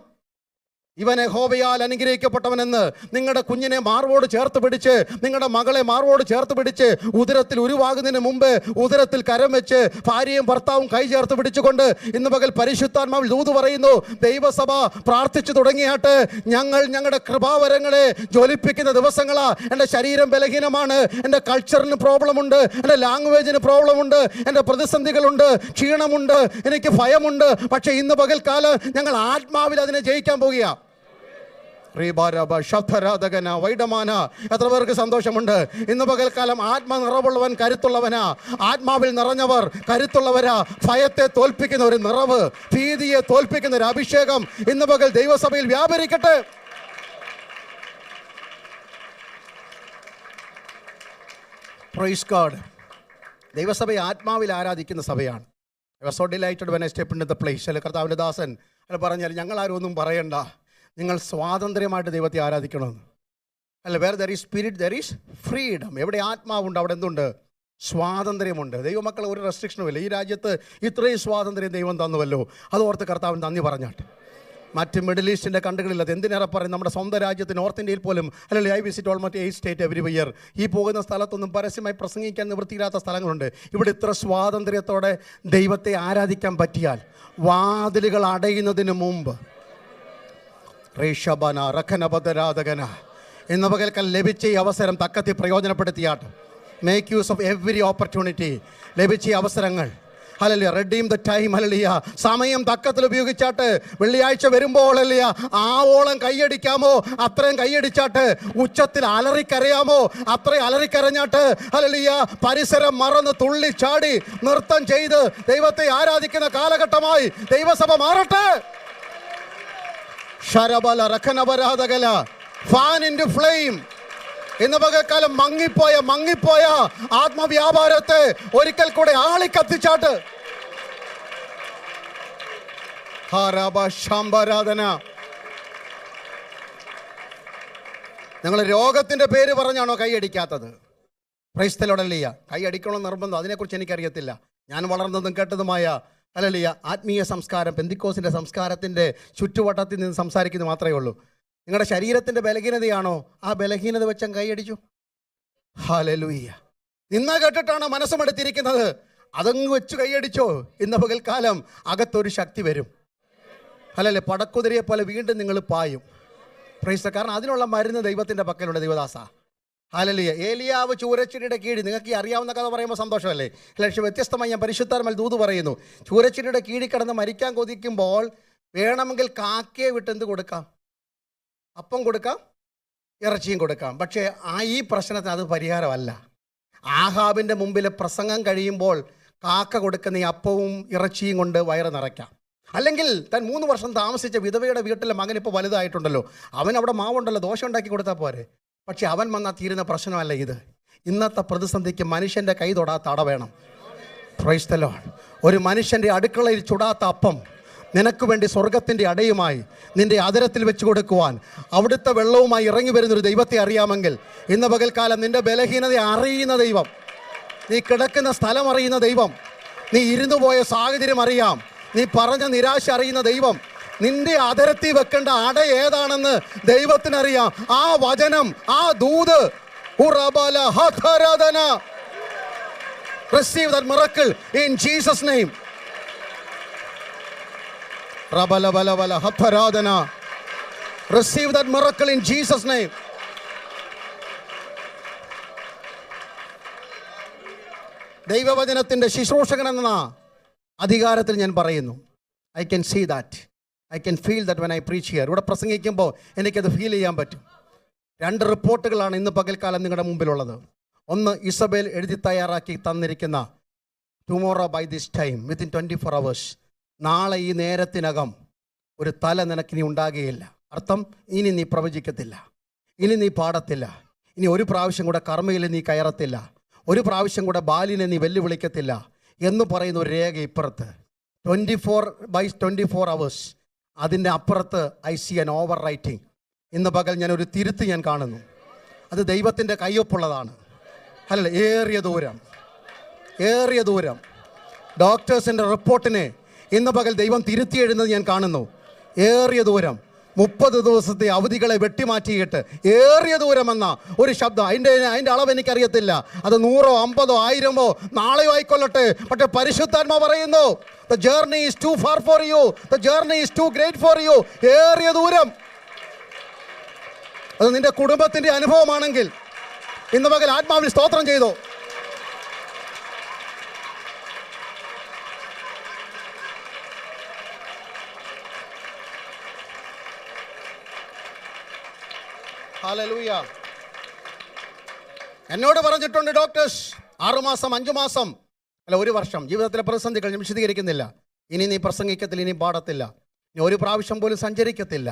ഇവൻ യഹോവയാൽ അനുഗ്രഹിക്കപ്പെട്ടവനെന്ന് നിങ്ങളുടെ കുഞ്ഞിനെ മാർവോട് ചേർത്ത് പിടിച്ച്, നിങ്ങളുടെ മകളെ മാർവോട് ചേർത്ത് പിടിച്ച്, ഉദരത്തിൽ ഉരുവാകുന്നതിന് മുമ്പ് ഉദരത്തിൽ കരം വെച്ച് ഭാര്യയും ഭർത്താവും കൈ ചേർത്ത് പിടിച്ചുകൊണ്ട് ഇന്ന് പകൽ പരിശുദ്ധാത്മാവിൽ ദൂത് പറയുന്നു. ദൈവസഭ പ്രാർത്ഥിച്ചു തുടങ്ങിയാട്ട് ഞങ്ങളുടെ കൃപാവരങ്ങളെ ജ്വലിപ്പിക്കുന്ന ദിവസങ്ങളാ. എൻ്റെ ശരീരം ബലഹീനമാണ്, എൻ്റെ കൾച്ചറിന് പ്രോബ്ലമുണ്ട്, എൻ്റെ ലാംഗ്വേജിന് പ്രോബ്ലമുണ്ട്, എൻ്റെ പ്രതിസന്ധികളുണ്ട്, ക്ഷീണമുണ്ട്, എനിക്ക് ഭയമുണ്ട്. പക്ഷേ ഇന്ന് പകൽക്കാലം ഞങ്ങൾ ആത്മാവിൽ അതിനെ ജയിക്കാൻ പോകുക. വൈഡമാന. എത്ര പേർക്ക് സന്തോഷമുണ്ട്? ഇന്ന് പകൽക്കാലം ആത്മനിറവുള്ളവൻ കരുത്തുള്ളവനാ. ആത്മാവിൽ നിറഞ്ഞവർ കരുത്തുള്ളവരാ. ഭയത്തെ തോൽപ്പിക്കുന്ന ഒരു നിറവ്, ഭീതിയെ തോൽപ്പിക്കുന്ന ഒരു അഭിഷേകം ഇന്ന് പകൽ ദൈവസഭയിൽ വ്യാപരിക്കട്ടെ. Praise God. ദൈവസഭയെ ആത്മാവിൽ ആരാധിക്കുന്ന സഭയാണ്. I was so delighted when I stepped into the place. കർത്താവിൻ്റെ ദാസൻ അല്ല പറഞ്ഞാൽ ഞങ്ങളാരും ഒന്നും പറയണ്ട, നിങ്ങൾ സ്വാതന്ത്ര്യമായിട്ട് ദൈവത്തെ ആരാധിക്കണമെന്ന്. അല്ല, where there is spirit there is freedom. എവിടെ ആത്മാവുണ്ട് അവിടെ എന്തുണ്ട്? സ്വാതന്ത്ര്യമുണ്ട്. ദൈവമക്കൾ ഒരു റെസ്ട്രിക്ഷനും ഇല്ല. ഈ രാജ്യത്ത് ഇത്രയും സ്വാതന്ത്ര്യം ദൈവം തന്നുവല്ലോ, അത് ഓർത്ത് കർത്താവിന് നന്ദി പറഞ്ഞാട്ട്. മറ്റ് മിഡിൽ ഈസ്റ്റിൻ്റെ കണ്ടുകളിൽ അത് എന്തിനേറെ പറയും. നമ്മുടെ സ്വന്തം രാജ്യത്ത് നോർത്ത് ഇന്ത്യയിൽ പോലും അല്ലല്ലേ, I visit almost 8 state every year. ഈ പോകുന്ന സ്ഥലത്തൊന്നും പരസ്യമായി പ്രസംഗിക്കാൻ നിവൃത്തിയില്ലാത്ത സ്ഥലങ്ങളുണ്ട്. ഇവിടെ ഇത്ര സ്വാതന്ത്ര്യത്തോടെ ദൈവത്തെ ആരാധിക്കാൻ പറ്റിയാൽ വാതിലുകൾ അടയുന്നതിന് മുമ്പ് റേഷബന റഖനബദരാധകന എന്ന പകൽക്കൽ ലഭിച്ച ഈ അവസരം തക്കത്തി പ്രയോജനപ്പെടുത്തിയാട്ട്. Make use of every opportunity. ലഭിച്ച അവസരങ്ങൾ hallelujah, redeem the time. Hallelujah, സമയം തക്കത്തിൽ ഉപയോഗിച്ചാട്ട്. വെള്ളിയാഴ്ച വരുമ്പോൾ ഹല്ലേലൂയ ആവോളം കൈയടിക്കാമോ അത്രയും കൈയടിച്ചാട്ട്. ഉച്ചത്തിൽ അലറിക്കരയാമോ അത്രയും അലറിക്കരഞ്ഞാട്ട്. ഹല്ലേലൂയ, പരിസരം മറന്ന് തുള്ളിച്ചാടി നൃത്തം ചെയ്ത് ദൈവത്തെ ആരാധിക്കുന്ന കാലഘട്ടമായി ദൈവസഭ മാറട്ടെ. ശരബല റഖനബരാധകല ഫാൻ ഇൻ ടു ഫ്ലെയിം. ഇന്ന് പകൽക്കാലം മങ്ങിപ്പോയ ആത്മവ്യാപാരത്തെ ഒരിക്കൽ കൂടെ ആളിക്കത്തിച്ചാട്ട്. നിങ്ങൾ രോഗത്തിന്റെ പേര് പറഞ്ഞാണോ കൈയടിക്കാത്തത്? Praise the Lord. ഹല്ലേലൂയ. കൈയടിക്കണം നിർബന്ധം, അതിനെക്കുറിച്ച് എനിക്കറിയത്തില്ല. ഞാൻ വളർന്നതും കേട്ടതുമായ ഹല്ലേലൂയ ആത്മീയ സംസ്കാരം, പെന്തിക്കോസിന്റെ സംസ്കാരത്തിന്റെ ചുറ്റുവട്ടത്തിൽ നിന്ന് സംസാരിക്കുന്നത് മാത്രമേ ഉള്ളൂ. നിങ്ങളുടെ ശരീരത്തിൻ്റെ ബലഹീനതയാണോ? ആ ബലഹീനത വെച്ചാൽ കൈയടിച്ചു. ഹല്ലേലൂയ. നിന്ന കേട്ടിട്ടാണോ മനസ്സുമെടുത്തിരിക്കുന്നത്? അതങ്ങ് വെച്ച് കൈയടിച്ചോ. ഇന്ന് പകൽക്കാലം അകത്തൊരു ശക്തി വരും. അല്ലല്ലേ, പടക്കുതിരയെ പോലെ വീണ്ടും നിങ്ങൾ പായും. പ്രൈസ്. കാരണം അതിനുള്ള മരുന്ന് ദൈവത്തിൻ്റെ പക്കലുള്ള ദൈവദാസ. ഹല്ലേലൂയ. ഏലിയാവ് ചൂരച്ചിടിയുടെ കീഴിൽ, നിങ്ങൾക്ക് ഈ അറിയാവുന്ന കഥ പറയുമ്പോൾ സന്തോഷമല്ലേ? പക്ഷേ വ്യത്യസ്തമായി ഞാൻ പരിശുദ്ധാത്മാവിൽ ദൂത് പറയുന്നു. ചൂരച്ചിടിയുടെ കീഴിൽ കിടന്ന് മരിക്കാൻ കൊതിക്കുമ്പോൾ വേണമെങ്കിൽ കാക്കയെ വിട്ട് എന്ത് കൊടുക്കാം? അപ്പം കൊടുക്കാം, ഇറച്ചിയും കൊടുക്കാം. പക്ഷേ ഈ പ്രശ്നത്തിന് അത് പരിഹാരമല്ല. ആഹാബിൻ്റെ മുമ്പിൽ പ്രസംഗം കഴിയുമ്പോൾ കാക്ക കൊടുക്കുന്ന ഈ അപ്പവും ഇറച്ചിയും കൊണ്ട് വയറ് നിറയ്ക്കാം. അല്ലെങ്കിൽ താൻ 3 വർഷം താമസിച്ച വിധവയുടെ വീട്ടിലെ മകൻ ഇപ്പോൾ വലുതായിട്ടുണ്ടല്ലോ, അവൻ അവിടെ മാവുണ്ടല്ലോ, ദോശ ഉണ്ടാക്കി കൊടുത്താൽ പോരെ. പക്ഷെ അവൻ വന്നാൽ തീരുന്ന പ്രശ്നമല്ല ഇത്. ഇന്നത്തെ പ്രതിസന്ധിക്ക് മനുഷ്യൻ്റെ കൈ തൊടാത്ത അട വേണം. Price the Lord. ഒരു മനുഷ്യൻ്റെ അടുക്കളയിൽ ചുടാത്ത അപ്പം നിനക്ക് വേണ്ടി സ്വർഗത്തിൻ്റെ അടയുമായി നിൻ്റെ അതരത്തിൽ വെച്ച് കൊടുക്കുവാൻ അവിടുത്തെ വെള്ളവുമായി ഇറങ്ങി വരുന്നൊരു ദൈവത്തെ അറിയാമെങ്കിൽ ഇന്ന് പകൽക്കാലം നിൻ്റെ ബലഹീനത അറിയുന്ന ദൈവം, നീ കിടക്കുന്ന സ്ഥലം അറിയുന്ന ദൈവം, നീ ഇരുന്നു പോയ സാഹചര്യം അറിയാം, നീ പറഞ്ഞ നിരാശ അറിയുന്ന ദൈവം, നിന്റെ അതരത്തിൽ വെക്കേണ്ട അട ഏതാണെന്ന് ദൈവത്തിനറിയാം. ആ വചനം, ആ ദൂത്, receive that miracle in Jesus' name. Receive that miracle in Jesus' name. ദൈവവചനത്തിൻ്റെ ശുശ്രൂഷകൻ എന്ന അധികാരത്തിൽ ഞാൻ പറയുന്നു. I can see that. I can feel that when I preach here. ഇവിടെ പ്രസംഗിക്കുമ്പോൾ എനിക്കത് ഫീൽ ചെയ്യാൻ പറ്റും. 2 റിപ്പോർട്ടുകളാണ് ഇന്ന് പകൽക്കാലം നിങ്ങളുടെ മുമ്പിലുള്ളത്. ഒന്ന്, ഇസബേൽ എഴുതി തയ്യാറാക്കി തന്നിരിക്കുന്ന tomorrow bye this time, within 24 hours, നാളെ ഈ നേരത്തിനകം ഒരു തല നിനക്കിനി ഉണ്ടാകുകയില്ല. അർത്ഥം, ഇനി നീ പ്രവചിക്കത്തില്ല, ഇനി നീ പാടത്തില്ല, ഇനി ഒരു പ്രാവശ്യം കൂടെ കർമ്മയിൽ നീ കയറത്തില്ല, ഒരു പ്രാവശ്യം കൂടെ ബാലിനെ നീ വെല്ലുവിളിക്കത്തില്ല എന്ന് പറയുന്ന ഒരു രേഖ ഇപ്പുറത്ത് 24 hours. അതിൻ്റെ അപ്പുറത്ത് I C an over writing. ഇന്ന് പകൽ ഞാനൊരു തിരുത്ത് ഞാൻ കാണുന്നു. അത് ദൈവത്തിൻ്റെ കയ്യൊപ്പുള്ളതാണ്. അല്ല, ഏറിയ ദൂരം ഡോക്ടേഴ്സിൻ്റെ റിപ്പോർട്ടിനെ ഇന്ന് പകൽ ദൈവം തിരുത്തി എഴുതുന്നത് ഞാൻ കാണുന്നു. ഏറിയ ദൂരം 30 ദിവസത്തെ അവധികളെ വെട്ടിമാറ്റിയിട്ട് ഏറിയ ദൂരമെന്ന ഒരു ശബ്ദം. അതിൻ്റെ അളവ് എനിക്കറിയത്തില്ല. അത് 100, 50, 1000 നാളെയോ ആയിക്കൊള്ളട്ടെ. പക്ഷെ പരിശുദ്ധാത്മാ പറയുന്നു, the journey is too far for you, the journey is too great for you. ഏറിയ ദൂരം. അത് നിന്റെ കുടുംബത്തിൻ്റെ അനുഭവമാണെങ്കിൽ ഇന്ന് പകൽ ആത്മാവിൽ സ്തോത്രം ചെയ്തോ. ഹല്ലേലൂയ. എന്നോട് പറഞ്ഞിട്ടുണ്ട് ഡോക്ടേഴ്സ്, 6 മാസം, 5 മാസം, അല്ല 1 വർഷം ജീവിതത്തിലെ പ്രതിസന്ധികൾ ഞാൻ വിശദീകരിക്കുന്നില്ല. ഇനി നീ പ്രസംഗിക്കത്തില്ല, ഇനി പാടത്തില്ല, ഇനി ഒരു പ്രാവശ്യം പോലും സഞ്ചരിക്കത്തില്ല.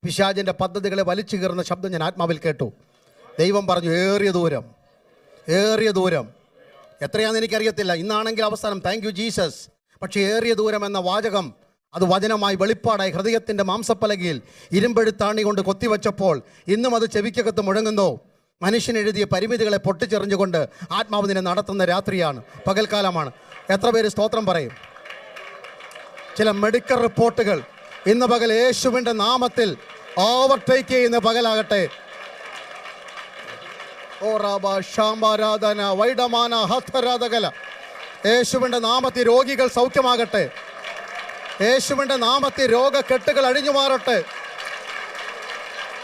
പിശാചിൻ്റെ പദ്ധതികളെ വലിച്ചു കീറുന്ന ശബ്ദം ഞാൻ ആത്മാവിൽ കേട്ടു. ദൈവം പറഞ്ഞു, ഏറിയ ദൂരം. എത്രയാണെന്ന് എനിക്കറിയത്തില്ല. ഇന്നാണെങ്കിൽ അവസാനം, താങ്ക് യു ജീസസ്. പക്ഷേ ഏറിയ ദൂരം എന്ന വാചകം അത് വചനമായി വെളിപ്പാടായി ഹൃദയത്തിൻ്റെ മാംസപ്പലകയിൽ ഇരുമ്പെഴുത്താണി കൊണ്ട് കൊത്തിവെച്ചപ്പോൾ ഇന്നും അത് ചെവിക്കകത്ത് മുഴങ്ങുന്നു. മനുഷ്യൻ എഴുതിയ പരിമിതികളെ പൊട്ടിച്ചെറിഞ്ഞുകൊണ്ട് ആത്മാവ് നിന്നെ നടത്തുന്ന രാത്രിയാണ്, പകൽക്കാലമാണ്. എത്ര പേര് സ്തോത്രം പറയും? ചില മെഡിക്കൽ റിപ്പോർട്ടുകൾ ഇന്ന് പകൽ യേശുവിൻ്റെ നാമത്തിൽ ഓവർടേക്ക് ചെയ്യുന്ന പകലാകട്ടെ. യേശുവിൻ്റെ നാമത്തിൽ രോഗികൾ സൗഖ്യമാകട്ടെ. യേശുവിൻ്റെ നാമത്തിൽ രോഗക്കെട്ടുകൾ അഴിഞ്ഞു മാറട്ടെ.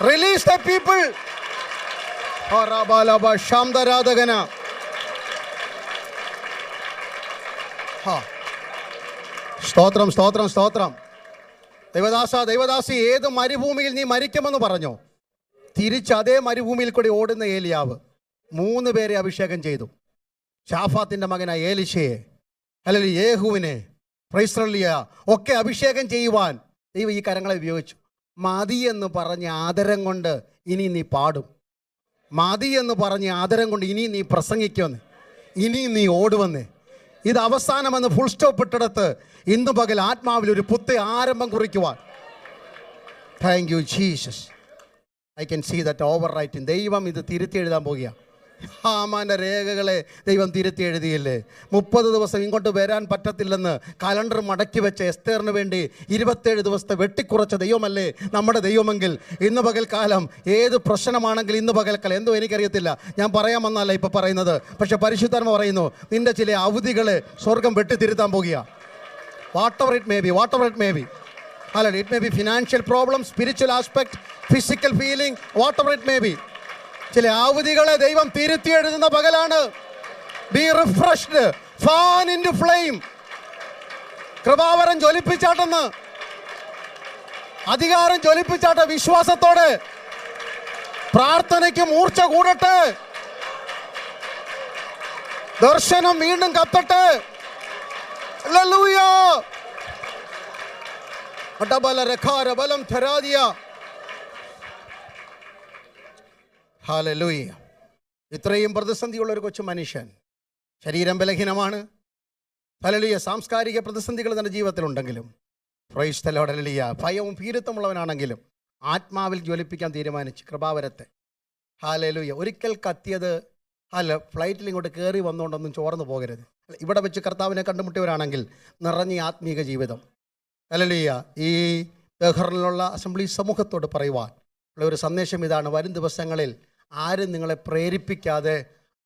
Release the people. ശാന്തരാധകന. സ്തോത്രം, സ്തോത്രം, സ്തോത്രം. ദൈവദാസി, ഏത് മരുഭൂമിയിൽ നീ മരിക്കുമെന്ന് പറഞ്ഞോ, തിരിച്ച് അതേ മരുഭൂമിയിൽ കൂടി ഓടുന്ന ഏലിയാവ് 3 പേരെ അഭിഷേകം ചെയ്തു. ശാഫാത്തിൻ്റെ മകനായ ഏലിശയെ, അല്ലെങ്കിൽ യേഹുവിനെ, പ്രൈസ്രലിയ ഒക്കെ അഭിഷേകം ചെയ്യുവാൻ ദൈവം ഈ കരങ്ങളെ ഉപയോഗിച്ചു. മതി എന്ന് പറഞ്ഞ ആദരം കൊണ്ട് ഇനി നീ പാടും, മതി എന്ന് പറഞ്ഞ ആദരം കൊണ്ട് ഇനി നീ പ്രസംഗിക്കുമെന്ന്, ഇനി നീ ഓടുവെന്ന്. ഇത് അവസാനമെന്ന് ഫുൾ സ്റ്റോപ്പ് ഇട്ടിടത്ത് ഇന്ന് പകൽ ആത്മാവിൽ ഒരു പുതിയ ആരംഭം കുറിക്കുവാൻ. Thank you Jesus. I can see that over writing. ദൈവം ഇത് തിരുത്തി എഴുതാൻ പോകുക. ഹാമാൻ്റെ രേഖകളെ ദൈവം തിരുത്തി എഴുതിയില്ലേ? 30 ദിവസം ഇങ്ങോട്ട് വരാൻ പറ്റത്തില്ലെന്ന് കലണ്ടർ മടക്കി വെച്ച എസ്തേറിന് വേണ്ടി 27 ദിവസത്തെ വെട്ടിക്കുറച്ച ദൈവമല്ലേ നമ്മുടെ ദൈവമെങ്കിൽ ഇന്ന് പകൽക്കാലം ഏത് പ്രശ്നമാണെങ്കിൽ ഇന്ന് പകൽക്കാലം എന്തോ എനിക്കറിയത്തില്ല, ഞാൻ പറയാൻ വന്നല്ല ഇപ്പോൾ പറയുന്നത്. പക്ഷെ പരിശുദ്ധാത്മ പറയുന്നു, നിൻ്റെ ചില അവധികളെ സ്വർഗം വെട്ടിത്തിരുത്താൻ പോകുക. What ever it may B. Hallelujah. It may be financial problem, spiritual aspect, physical feeling, whatever it may be. ചില അവധികളെ ദൈവം തിരുത്തി എഴുതുന്ന പകലാണ്. Be refreshed. Fan into flame. കൃപാവരം ജ്വലിപ്പിച്ചാട്ടെന്ന്, അധികാരം ജ്വലിപ്പിച്ചാട്ടെ. വിശ്വാസത്തോടെ പ്രാർത്ഥനയ്ക്ക് മൂർച്ച കൂടട്ടെ. ദർശനം വീണ്ടും കത്തട്ടെ. ഹല്ലേലൂയ. ബലം ധരാദിയ. ഹല്ലേലൂയ. ഇത്രയും പ്രതിസന്ധിയുള്ള ഒരു കൊച്ചു മനുഷ്യൻ, ശരീരം ബലഹീനമാണ്. ഹല്ലേലൂയ. സാംസ്കാരിക പ്രതിസന്ധികൾ തൻ്റെ ജീവിതത്തിലുണ്ടെങ്കിലും, പ്രൈസ് ദി ലോർഡ്, ഹല്ലേലൂയ, ഭയവും ഭീരുത്വമുള്ളവനാണെങ്കിലും ആത്മാവിൽ ജ്വലിപ്പിക്കാൻ തീരുമാനിച്ചു കൃപാവരത്തെ. ഹല്ലേലൂയ. ഒരിക്കൽ കത്തിയത് ഫ്ലൈറ്റിൽ ഇങ്ങോട്ട് കയറി വന്നുകൊണ്ടൊന്നും ചോർന്നു പോകരുത്. ഇവിടെ വെച്ച് കർത്താവിനെ കണ്ടുമുട്ടിയവരാണെങ്കിൽ നിറഞ്ഞ ആത്മീക ജീവിതം. ഹല്ലേലൂയ. ഈ ബഹ്റിനിലുള്ള അസംബ്ലി സമൂഹത്തോട് പറയുവാൻ ഉള്ള ഒരു സന്ദേശം ഇതാണ്: വരും ദിവസങ്ങളിൽ ആരും നിങ്ങളെ പ്രേരിപ്പിക്കാതെ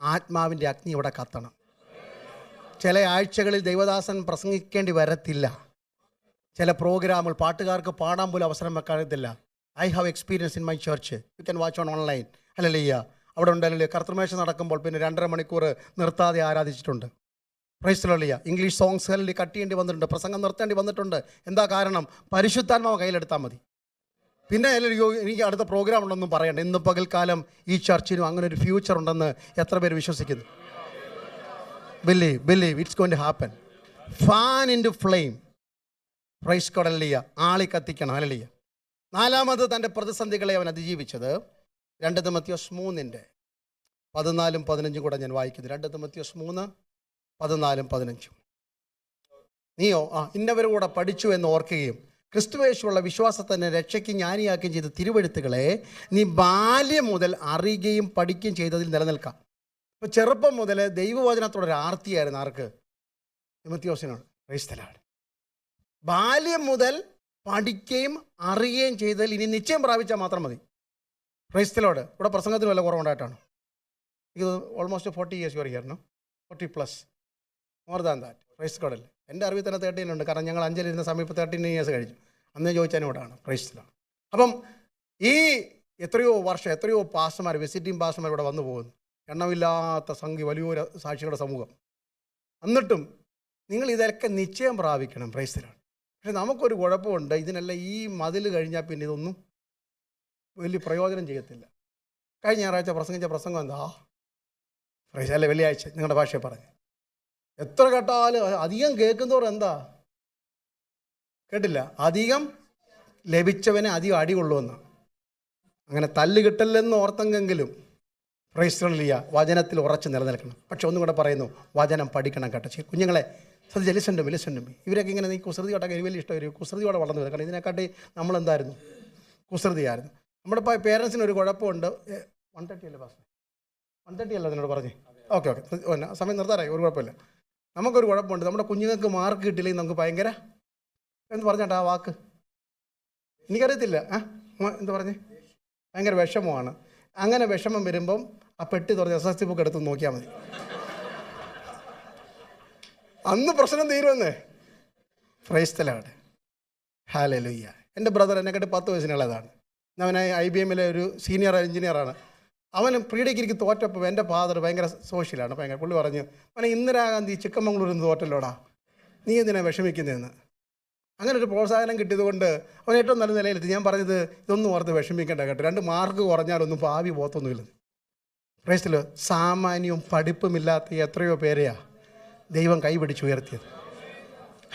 ആത്മാവിൻ്റെ അഗ്നി ഇവിടെ കത്തണം. ചില ആഴ്ചകളിൽ ദൈവദാസൻ പ്രസംഗിക്കേണ്ടി വരത്തില്ല. ചില പ്രോഗ്രാമുകൾ പാട്ടുകാർക്ക് പാടാൻ പോലും അവസരം വെക്കാനില്ല. I have experience in my church. You can watch on online. Hallelujah. അവിടെ ഉണ്ടല്ലോ കർത്തൃമേശ നടക്കുമ്പോൾ പിന്നെ 2.5 മണിക്കൂർ നിർത്താതെ ആരാധിച്ചിട്ടുണ്ട്. Praise the Lord. ഇംഗ്ലീഷ് സോങ്സുകളിൽ കട്ട് ചെയ്യേണ്ടി വന്നിട്ടുണ്ട്, പ്രസംഗം നിർത്തേണ്ടി വന്നിട്ടുണ്ട്. എന്താ കാരണം? പരിശുദ്ധാത്മാവ് കയ്യിലെടുത്താൽ മതി. പിന്നെ എനിക്ക് അടുത്ത പ്രോഗ്രാം ഉണ്ടെന്നും പറയണ്ട. ഇന്ന് പകൽക്കാലം ഈ ചർച്ചിനും അങ്ങനെ ഒരു ഫ്യൂച്ചർ ഉണ്ടെന്ന് എത്ര പേര് വിശ്വസിക്കുന്നു? Believe it's going to happen. Fan into flame. Praise God. Hallelujah. ആളി കത്തിക്കണം. ഹല്ലേലൂയ. നാലാമത് തൻ്റെ പ്രതിസന്ധികളെ അവൻ അതിജീവിച്ചത് 2 തിമോത്തിയോസ് 3:14-15 കൂടെ ഞാൻ വായിക്കുന്നു. 2 തിമോത്തിയോസ് 3:14-15. നീയോ ഇന്നവരോടെ പഠിച്ചു എന്ന് ഓർക്കുകയും ക്രിസ്തുവേശുള്ള വിശ്വാസത്തിനെ രക്ഷയ്ക്ക് ജ്ഞാനിയാക്കുകയും ചെയ്ത തിരുവെഴുത്തുകളെ നീ ബാല്യം മുതൽ അറിയുകയും പഠിക്കുകയും ചെയ്തതിൽ നിലനിൽക്കാം. ഇപ്പോൾ ചെറുപ്പം മുതൽ ദൈവവചനത്തോടൊരു ആർത്തിയായിരുന്നു ആർക്ക്? തിമോത്തിയോസിനാണ്. Praise the Lord. ബാല്യം മുതൽ പഠിക്കുകയും അറിയുകയും ചെയ്തതിൽ ഇനി നിശ്ചയം പ്രാപിച്ചാൽ മാത്രം മതി. Praise the Lord. ഇവിടെ പ്രസംഗത്തിന് വല്ല കുറവുണ്ടായിട്ടാണ്. ഇത് almost 40 years you are here, no? 40+ more than that. Praise God. അല്ലേ? എൻ്റെ അറിവിൽ തന്നെ 13 ഉണ്ട്. കാരണം ഞങ്ങൾ 5 ഇരുന്ന സമയം ഇപ്പോൾ 13 years കഴിഞ്ഞു. അന്നേ ചോദിച്ചാലും ഇവിടെയാണ്. Price the Lord. അപ്പം ഈ എത്രയോ വർഷം എത്രയോ പാസ്റ്റർമാർ, വിസിറ്റിംഗ് പാസ്റ്റർമാർ ഇവിടെ വന്നു പോകുന്നു. എണ്ണമില്ലാത്ത സംഖ്യ, വലിയൊരു സാക്ഷികളുടെ സമൂഹം. എന്നിട്ടും നിങ്ങൾ ഇതൊക്കെ നിശ്ചയം പ്രാപിക്കണം. Praise the Lord. പക്ഷെ നമുക്കൊരു കുഴപ്പമുണ്ട്. ഇതിനെല്ലാം ഈ മതിൽ കഴിഞ്ഞാൽ പിന്നെ ഇതൊന്നും വലിയ പ്രയോജനം ചെയ്യത്തില്ല. കഴിഞ്ഞ ഞായറാഴ്ച പ്രസംഗിച്ച പ്രസംഗം എന്താ? പ്രൈസ് അല്ലേ? വെള്ളിയാഴ്ച നിങ്ങളുടെ ഭാഷയെ പറഞ്ഞു. എത്ര കേട്ടാലും അധികം കേൾക്കുന്നവർ എന്താ കേട്ടില്ല? അധികം ലഭിച്ചവനെ അധികം അടി കൊള്ളുമെന്ന്. അങ്ങനെ തല്ല് കിട്ടല്ലെന്ന് ഓർത്തെങ്കിലും പ്രൈസ് ദി ലോർഡ്, വചനത്തിൽ ഉറച്ച് നിലനിൽക്കണം. പക്ഷെ ഒന്നും കൂടെ പറയുന്നു, വചനം പഠിക്കണം കേട്ടോ. കുഞ്ഞുങ്ങളെ ശ്രദ്ധിച്ച് ലിസൺ. ഇവരൊക്കെ ഇങ്ങനെ നീ കുസൃതിയോട്ടൊക്കെ വലിയ ഇഷ്ടം. കുസൃതിയോടെ വളർന്നു വരും. കാരണം ഇതിനെക്കാട്ടി നമ്മളെന്തായിരുന്നു? കുസൃതിയായിരുന്നു. നമ്മുടെ പേരൻസിന് ഒരു കുഴപ്പമുണ്ട്. 1:30 അല്ലേ പാസ്? 1:30 അല്ല അതിനോട് പറഞ്ഞേ? ഓക്കെ. സമയം നിർത്താറായി, ഒരു കുഴപ്പമില്ല. നമുക്കൊരു കുഴപ്പമുണ്ട്. നമ്മുടെ കുഞ്ഞുങ്ങൾക്ക് മാർക്ക് കിട്ടില്ലെങ്കിൽ നമുക്ക് ഭയങ്കര എന്ന് പറഞ്ഞാട്ടാ ആ വാക്ക് എനിക്കറിയത്തില്ല. എന്താ പറഞ്ഞേ? ഭയങ്കര വിഷമമാണ്. അങ്ങനെ വിഷമം വരുമ്പം ആ പെട്ടി തുറന്ന് SST ബുക്ക് എടുത്ത് നോക്കിയാൽ മതി. അന്ന് പ്രശ്നം തീരുമെന്നേ. Praise the Lord. ഹല്ലേലൂയ. എൻ്റെ ബ്രദർ എന്നെക്കാട്ട് 10 വയസ്സിനുള്ളതാണ്. അവൻ IBM ഒരു സീനിയർ എഞ്ചിനീയറാണ്. അവന് പ്രീ ഡിഗ്രിക്ക് തോറ്റപ്പോൾ എൻ്റെ ഫാദർ ഭയങ്കര സോഷ്യലാണ്. പുള്ളി പറഞ്ഞു, അവനെ ഇന്ദിരാഗാന്ധി ചിക്കമംഗ്ലൂരിൽ നിന്ന് തോറ്റല്ലോടാ, നീ എന്തിനാ വിഷമിക്കുന്നതെന്ന്. അങ്ങനെ ഒരു പ്രോത്സാഹനം കിട്ടിയതുകൊണ്ട് അവൻ ഏറ്റവും നല്ല നിലയിലെത്തി. ഞാൻ പറഞ്ഞത് ഇതൊന്നും ഓർത്ത് വിഷമിക്കേണ്ട കേട്ടോ. 2 മാർക്ക് കുറഞ്ഞാലൊന്നും ഭാവി പോത്തൊന്നുമില്ല. Praise the Lord. സാമാന്യവും പഠിപ്പുമില്ലാത്ത എത്രയോ പേരെയാ ദൈവം കൈപിടിച്ചുയർത്തിയത്.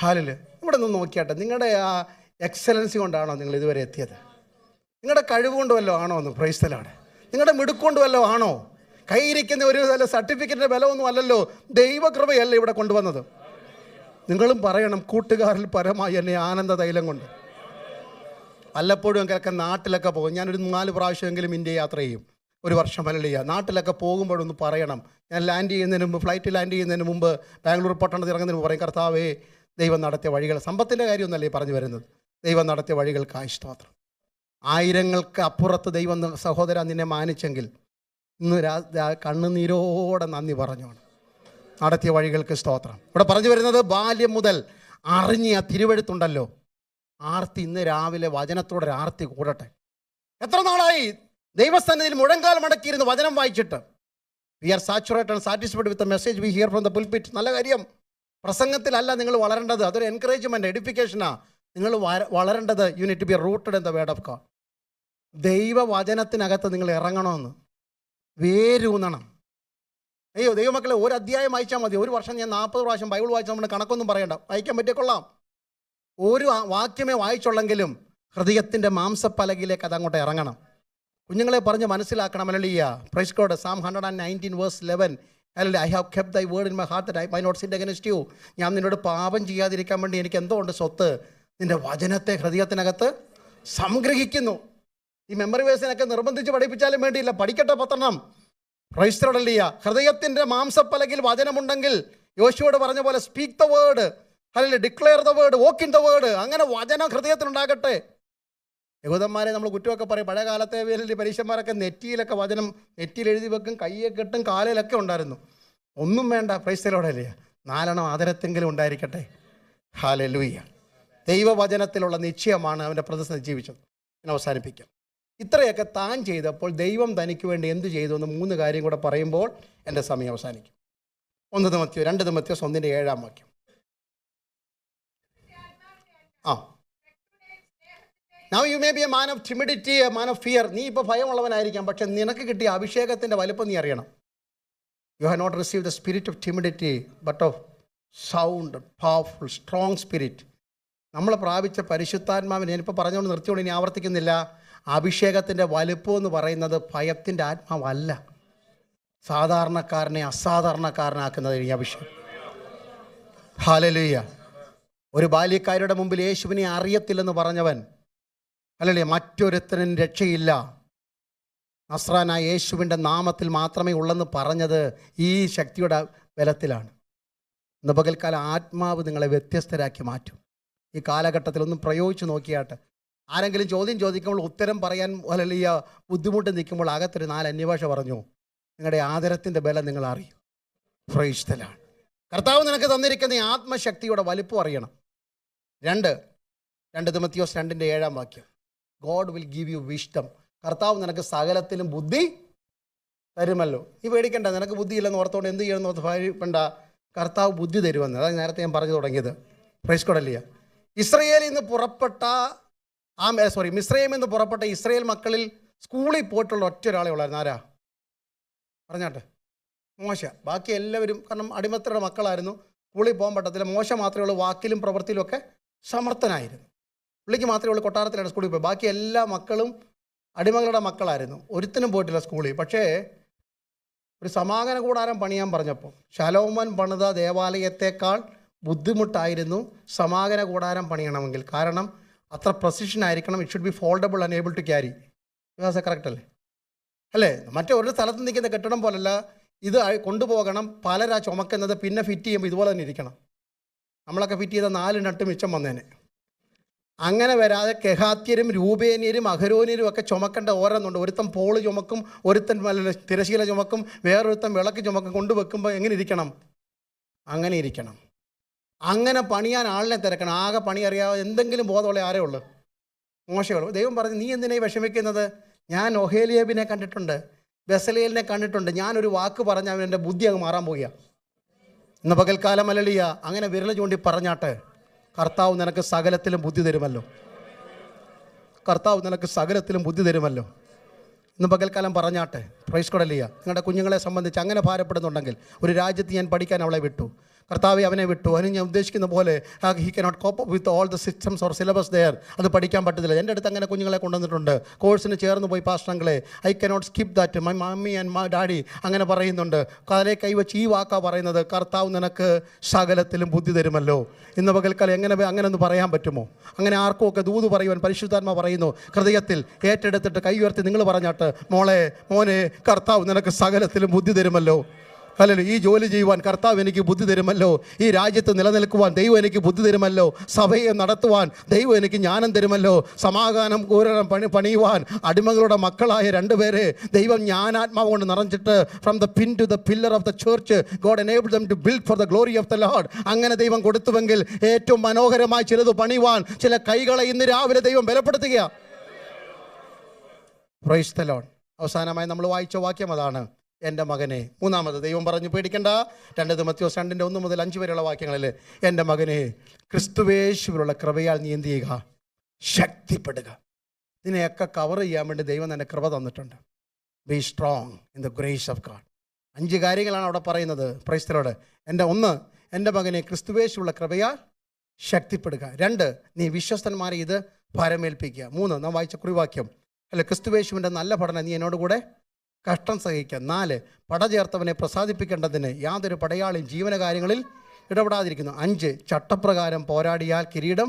ഹല്ലേലൂയ. ഇവിടെ നിന്ന് നോക്കിയാട്ടെ, നിങ്ങളുടെ ആ എക്സലൻസി കൊണ്ടാണോ നിങ്ങൾ ഇതുവരെ എത്തിയത്? നിങ്ങളുടെ കഴിവ് കൊണ്ട് വല്ലതും ആണോ എന്ന്? Price the Lord. നിങ്ങളുടെ മിടുക്കൊണ്ട് വല്ലതും ആണോ? കയ്യിരിക്കുന്ന ഒരു സർട്ടിഫിക്കറ്റിൻ്റെ ബലമൊന്നും അല്ലല്ലോ, ദൈവകൃപയല്ല ഇവിടെ കൊണ്ടുവന്നത്. നിങ്ങളും പറയണം, കൂട്ടുകാരിൽ പരമായി എന്നെ ആനന്ദ തൈലം കൊണ്ട്. വല്ലപ്പോഴും ഒക്കെ നാട്ടിലൊക്കെ പോകും. ഞാനൊരു 4 പ്രാവശ്യമെങ്കിലും ഇന്ത്യ യാത്ര ചെയ്യും ഒരു വർഷം. ഹല്ലേലൂയ. നാട്ടിലൊക്കെ പോകുമ്പോഴൊന്ന് പറയണം. ഞാൻ ഫ്ലൈറ്റ് ലാൻഡ് ചെയ്യുന്നതിന് മുമ്പ് ബാംഗ്ലൂർ പട്ടണത്തിൽ ഇറങ്ങുന്നതിന് പറയും, കർത്താവേ ദൈവം നടത്തിയ വഴികൾ. സമ്പത്തിൻ്റെ കാര്യമൊന്നല്ലേ പറഞ്ഞു വരുന്നത്. ദൈവം നടത്തിയ വഴികൾക്കായി സ്തോത്രം. 1000-ങ്ങൾക്ക് അപ്പുറത്ത് ദൈവം സഹോദര നിന്നെ മാനിച്ചെങ്കിൽ ഇന്ന് കണ്ണുനീരോടെ നന്ദി പറഞ്ഞോണം. നടത്തിയ വഴികൾക്ക് സ്തോത്രം. ഇവിടെ പറഞ്ഞു വരുന്നത് ബാല്യം മുതൽ അറിഞ്ഞ തിരുവെഴുത്തുണ്ടല്ലോ, ആർത്തി ഇന്ന് രാവിലെ വചനത്തോടെ ആർത്തി കൂടട്ടെ. എത്ര നാളായി ദൈവസന്നിധിയിൽ മുഴങ്കാൽ മടക്കിയിരുന്ന് വചനം വായിച്ചിട്ട്? We are saturated and satisfied with the message we hear from the pulpit. നല്ല കാര്യം. പ്രസംഗത്തിലല്ല നിങ്ങൾ വളരേണ്ടത്, അതൊരു എൻകറേജ്മെൻറ്റ്, എഡ്യൂക്കേഷനാണ്. നിങ്ങൾ വളരേണ്ടത് you need to be rooted in the word of God. ദൈവവചനത്തിനകത്ത് നിങ്ങൾ ഇറങ്ങണമെന്ന്, വേരൂന്നണം. അയ്യോ ദൈവമക്കളെ, ഒരു അധ്യായം വായിച്ചാൽ മതി. ഒരു വർഷം ഞാൻ 40 പ്രാവശ്യം ബൈബിൾ വായിച്ചാൽ നമ്മുടെ കണക്കൊന്നും പറയണ്ട, വായിക്കാൻ പറ്റിക്കൊള്ളാം. ഒരു വാക്യമേ വായിച്ചുള്ളെങ്കിലും ഹൃദയത്തിൻ്റെ മാംസപ്പലകിലേക്ക് അത് അങ്ങോട്ട് ഇറങ്ങണം. കുഞ്ഞുങ്ങളെ പറഞ്ഞ് മനസ്സിലാക്കണം. Hallelujah, praise God. Psalm 119:11, hallelujah, I have kept thy word in my heart that I might not sin against you. ഞാൻ നിന്നോട് പാപം ചെയ്യാതിരിക്കാൻ വേണ്ടി എനിക്ക് എന്തോ ഉണ്ട് സ്വത്ത്, നിൻ്റെ വചനത്തെ ഹൃദയത്തിനകത്ത് സംഗ്രഹിക്കുന്നു. ഈ മെമ്മറി വേഴ്സിനൊക്കെ നിർബന്ധിച്ച് പഠിപ്പിച്ചാലും വേണ്ടിയില്ല, പഠിക്കട്ടെ 10 പ്രൈസ് ദി ലോർഡ്. ഹൃദയത്തിൻ്റെ മാംസപ്പലകിൽ വചനമുണ്ടെങ്കിൽ യോശുവോട് പറഞ്ഞ പോലെ സ്പീക്ക് ദ വേർഡ്, അല്ലെങ്കിൽ declare the word, walk in the word. അങ്ങനെ വചനം ഹൃദയത്തിലുണ്ടാകട്ടെ. യഹൂദന്മാരെ നമ്മൾ കുറ്റമൊക്കെ പറയും. പഴയ കാലത്തെ വലിയ പരീക്ഷന്മാരൊക്കെ നെറ്റിയിലൊക്കെ വചനം നെറ്റിയിൽ എഴുതി വെക്കും, കയ്യെ കെട്ടും, കാലിലൊക്കെ ഉണ്ടായിരുന്നു. ഒന്നും വേണ്ട, പ്രൈസ് ദി ലോർഡ്. 4 ആദരത്തെങ്കിലും ഉണ്ടായിരിക്കട്ടെ. ഹല്ലേലൂയ. ദൈവവചനത്തിലുള്ള നിശ്ചയമാണ് അവൻ്റെ പ്രതിസന്ധി ജീവിച്ചത്. ഞാൻ അവസാനിപ്പിക്കാം. ഇത്രയൊക്കെ താൻ ചെയ്തപ്പോൾ ദൈവം തനിക്ക് വേണ്ടി എന്ത് ചെയ്തു എന്ന് 3 കാര്യം കൂടെ പറയുമ്പോൾ എൻ്റെ സമയം അവസാനിക്കും. 1 തിമോഥെയോസ് 2 തിമോഥെയോസ് 1:7 Now you may be a man of timidity, a man of fear. നീ ഇപ്പോൾ ഭയമുള്ളവനായിരിക്കാം, പക്ഷെ നിനക്ക് കിട്ടിയ അഭിഷേകത്തിൻ്റെ വലുപ്പം നീ അറിയണം. You have not received the spirit of timidity, but of sound, powerful, strong spirit. നമ്മൾ പ്രാപിച്ച പരിശുദ്ധാത്മാവിനെ ഞാനിപ്പോൾ പറഞ്ഞുകൊണ്ട് നിർത്തിയോണ്ട് ഇനി ആവർത്തിക്കുന്നില്ല. അഭിഷേകത്തിൻ്റെ വലുപ്പം എന്ന് പറയുന്നത് ഭയത്തിൻ്റെ ആത്മാവല്ല, സാധാരണക്കാരനെ അസാധാരണക്കാരനാക്കുന്നത് ഈ അഭിഷേകം. ഹല്ലേലൂയ. ഒരു ബാല്യക്കാരുടെ മുമ്പിൽ യേശുവിനെ അറിയത്തില്ലെന്ന് പറഞ്ഞവൻ, അല്ലല്ലേ, മറ്റൊരുത്തനും രക്ഷയില്ല, നസ്രാനായ യേശുവിൻ്റെ നാമത്തിൽ മാത്രമേ ഉള്ളെന്ന് പറഞ്ഞത് ഈ ശക്തിയുടെ ബലത്തിലാണ്. ഇന്ന് പകൽക്കാലം ആത്മാവ് നിങ്ങളെ വ്യത്യസ്തരാക്കി മാറ്റും. ഈ കാലഘട്ടത്തിലൊന്നും പ്രയോഗിച്ച് നോക്കിയാട്ട്. ആരെങ്കിലും ചോദ്യം ചോദിക്കുമ്പോൾ ഉത്തരം പറയാൻ അല്ലെങ്കിൽ ബുദ്ധിമുട്ട് നിൽക്കുമ്പോൾ അകത്തൊരു 4 അന്യഭാഷ പറഞ്ഞു. നിങ്ങളുടെ ആദരത്തിൻ്റെ ബലം നിങ്ങൾ അറിയും. Price the Lord. കർത്താവ് നിനക്ക് തന്നിരിക്കുന്ന ഈ ആത്മശക്തിയുടെ വലിപ്പം അറിയണം. 2 തിമോഥെയോസ് 2:7 God will give you wisdom. കർത്താവ് നിനക്ക് സകലത്തിലും ബുദ്ധി തരുമല്ലോ. നീ പേടിക്കണ്ട, നിനക്ക് ബുദ്ധിയില്ലെന്ന് ഓർത്തോണ്ട് എന്ത് ചെയ്യണമെന്ന് ഓർത്ത് ഭയപ്പെടണ്ട. കർത്താവ് ബുദ്ധി തരുമെന്ന്. അതാണ് നേരത്തെ ഞാൻ പറഞ്ഞു തുടങ്ങിയത്. Praise God. അല്ലയോ, മിസ്രൈമിൽ നിന്ന് പുറപ്പെട്ട ഇസ്രായേൽ മക്കളിൽ സ്കൂളിൽ പോയിട്ടുള്ള ഒറ്റ ഒരാളെ ഉള്ളായിരുന്നു. ആരാ പറഞ്ഞാട്ടെ? മോശ. ബാക്കി എല്ലാവരും, കാരണം അടിമത്തരുടെ മക്കളായിരുന്നു, സ്കൂളിൽ പോകാൻ പറ്റത്തില്ല. മോശ മാത്രമേ ഉള്ളൂ വാക്കിലും പ്രവൃത്തിയിലും ഒക്കെ സമർത്ഥനായിരുന്നു. പുള്ളിക്ക് മാത്രമേ ഉള്ളൂ കൊട്ടാരത്തിലാണ് സ്കൂളിൽ പോയി. ബാക്കി എല്ലാ മക്കളും അടിമകളുടെ മക്കളായിരുന്നു. ഒരുത്തിനും പോയിട്ടില്ല സ്കൂളിൽ. പക്ഷേ ഒരു സമാഗമന കൂടാരം പണിയാൻ പറഞ്ഞപ്പോൾ ശലോമോൻ പണിത ദേവാലയത്തേക്കാൾ ബുദ്ധിമുട്ടായിരുന്നു സമാഗമന കൂടാരം പണിയണമെങ്കിൽ. കാരണം അത്ര പ്രസിഷൻ ആയിരിക്കണം. It should be foldable and able to carry. വിശ്വാസം കറക്റ്റ് അല്ലേ? മറ്റേ ഒരു സ്ഥലത്ത് നിൽക്കുന്ന കെട്ടിടം പോലല്ല. ഇത് കൊണ്ടുപോകണം, പലരാ ചുമക്കുന്നത്, പിന്നെ ഫിറ്റ് ചെയ്യുമ്പോൾ ഇതുപോലെ തന്നെ ഇരിക്കണം. നമ്മളൊക്കെ ഫിറ്റ് ചെയ്ത 4 നട്ട് മിച്ചം വന്നേനെ. അങ്ങനെ വരാതെ കെഹാത്യരും രൂപേന്യരും അഹരോന്യരും ഒക്കെ ചുമക്കേണ്ട ഓരോന്നുണ്ട്. ഒരുത്തൻ പോള് ചുമക്കും, ഒരുത്തൻ തിരശീല ചുമക്കും, വേറൊരുത്തൻ വിളക്ക് ചുമക്കും. കൊണ്ടുവെക്കുമ്പോൾ എങ്ങനെ ഇരിക്കണം? അങ്ങനെ ഇരിക്കണം. അങ്ങനെ പണിയാൻ ആളിനെ തിരക്കണം. ആകെ പണി അറിയാതെ എന്തെങ്കിലും ബോധമുള്ള ആരേ ഉള്ളൂ? മോശമുള്ളൂ. ദൈവം പറഞ്ഞു, നീ എന്തിനായി വിഷമിക്കുന്നത്? ഞാൻ ഒഹേലിയാബിനെ കണ്ടിട്ടുണ്ട്, ബെസലേലിനെ കണ്ടിട്ടുണ്ട്. ഞാനൊരു വാക്ക് പറഞ്ഞാൽ അവൻ്റെ ബുദ്ധി അങ്ങ് മാറാൻ പോവുക. ഇന്ന് പകൽക്കാലം ഹല്ലേലൂയ. അങ്ങനെ വിരൽ ചൂണ്ടി പറഞ്ഞാട്ടെ, കർത്താവ് നിനക്ക് സകലത്തിലും ബുദ്ധി തരുമല്ലോ. കർത്താവ് നിനക്ക് സകലത്തിലും ബുദ്ധി തരുമല്ലോ. ഇന്ന് പകൽക്കാലം പറഞ്ഞാട്ടെ. Price God. ഹല്ലേലൂയ. നിങ്ങളുടെ കുഞ്ഞുങ്ങളെ സംബന്ധിച്ച് അങ്ങനെ ഭാരപ്പെടുന്നുണ്ടെങ്കിൽ, ഒരു രാജ്യത്ത് ഞാൻ പഠിക്കാൻ അവളെ വിട്ടു, കർത്താവെ അവനെ വിട്ടു, അതിന് ഞാൻ ഉദ്ദേശിക്കുന്ന പോലെ he cannot cope up with all the systems or syllabus there, അത് പഠിക്കാൻ പറ്റത്തില്ല. എൻ്റെ അടുത്ത് അങ്ങനെ കുഞ്ഞുങ്ങളെ കൊണ്ടുവന്നിട്ടുണ്ട്. കോഴ്സിന് ചേർന്ന് പോയി പാസ്റ്റങ്ങളെ, I cannot skip that, my mummy and my daddy അങ്ങനെ പറയുന്നുണ്ട്. കാലെ കൈവച്ച് ഈ വാക്കാ പറയുന്നത്, കർത്താവ് നിനക്ക് സകലത്തിലും ബുദ്ധി തരുമല്ലോ. ഇന്ന് പകൽക്കാലം അങ്ങനെ ഒന്ന് പറയാൻ പറ്റുമോ? അങ്ങനെ ആർക്കും ഒക്കെ ദൂത് പറയുവാൻ പരിശുദ്ധാത്മ പറയുന്നു. ഹൃദയത്തിൽ ഏറ്റെടുത്തിട്ട് കൈ ഉയർത്തി നിങ്ങൾ പറഞ്ഞാട്ട്, മോളെ മോനെ, കർത്താവ് നിനക്ക് സകലത്തിലും ബുദ്ധി തരുമല്ലോ. ഹല്ലേലൂയ. ഈ ജോലി ചെയ്യുവാൻ കർത്താവ് എനിക്ക് ബുദ്ധി തരുമല്ലോ, ഈ രാജ്യത്ത് നിലനിൽക്കുവാൻ ദൈവം എനിക്ക് ബുദ്ധി തരുമല്ലോ, സഭയെ നടത്തുവാൻ ദൈവം എനിക്ക് ജ്ഞാനം തരുമല്ലോ, സമാധാനം കൂരണം പണിയുവാൻ അടിമകളുടെ മക്കളായ രണ്ടുപേരെ ദൈവം ജ്ഞാനാത്മാവ് കൊണ്ട് നിറഞ്ഞിട്ട് from the pin to the pillar of the church God enabled them to build for the glory of the Lord. അങ്ങനെ ദൈവം കൊടുത്തുവെങ്കിൽ ഏറ്റവും മനോഹരമായി ചിലത് പണിയുവാൻ ചില കൈകളെ ഇന്ന് രാവിലെ ദൈവം ബലപ്പെടുത്തുക. Praise the Lord. അവസാനമായി നമ്മൾ വായിച്ച വാക്യം അതാണ്, എൻ്റെ മകനെ. മൂന്നാമത് ദൈവം പറഞ്ഞു പേടിക്കണ്ട. 2 തിമോഥെയോസ് 2:1 മുതൽ 5 വരെയുള്ള വാക്യങ്ങളിൽ, എൻ്റെ മകനെ ക്രിസ്തുവേശുവിലുള്ള കൃപയാൽ നീ എന്ത് ചെയ്യുക? ശക്തിപ്പെടുക. ഇതിനെയൊക്കെ കവർ ചെയ്യാൻ വേണ്ടി ദൈവം തന്നെ കൃപ തന്നിട്ടുണ്ട്. B strong in the grace of God. 5 കാര്യങ്ങളാണ് അവിടെ പറയുന്നത്. Price the Lord. എൻ്റെ മകനെ ക്രിസ്തുവേശുവിലുള്ള കൃപയാൽ ശക്തിപ്പെടുക. 2, നീ വിശ്വസ്തന്മാരെ ഇത് ഭാരമേൽപ്പിക്കുക. 3, നാം വായിച്ച കുറിവാക്യം, അല്ല, ക്രിസ്തുവേശുവിൻ്റെ നല്ല പഠനം നീ എന്നോടുകൂടെ കഷ്ടം സഹിക്കുക. 4, പട ചേർത്തവനെ പ്രസാദിപ്പിക്കേണ്ടതിന് യാതൊരു പടയാളിയും ജീവനകാര്യങ്ങളിൽ ഇടപെടാതിരിക്കുന്നു. 5, ചട്ടപ്രകാരം പോരാടിയാൽ കിരീടം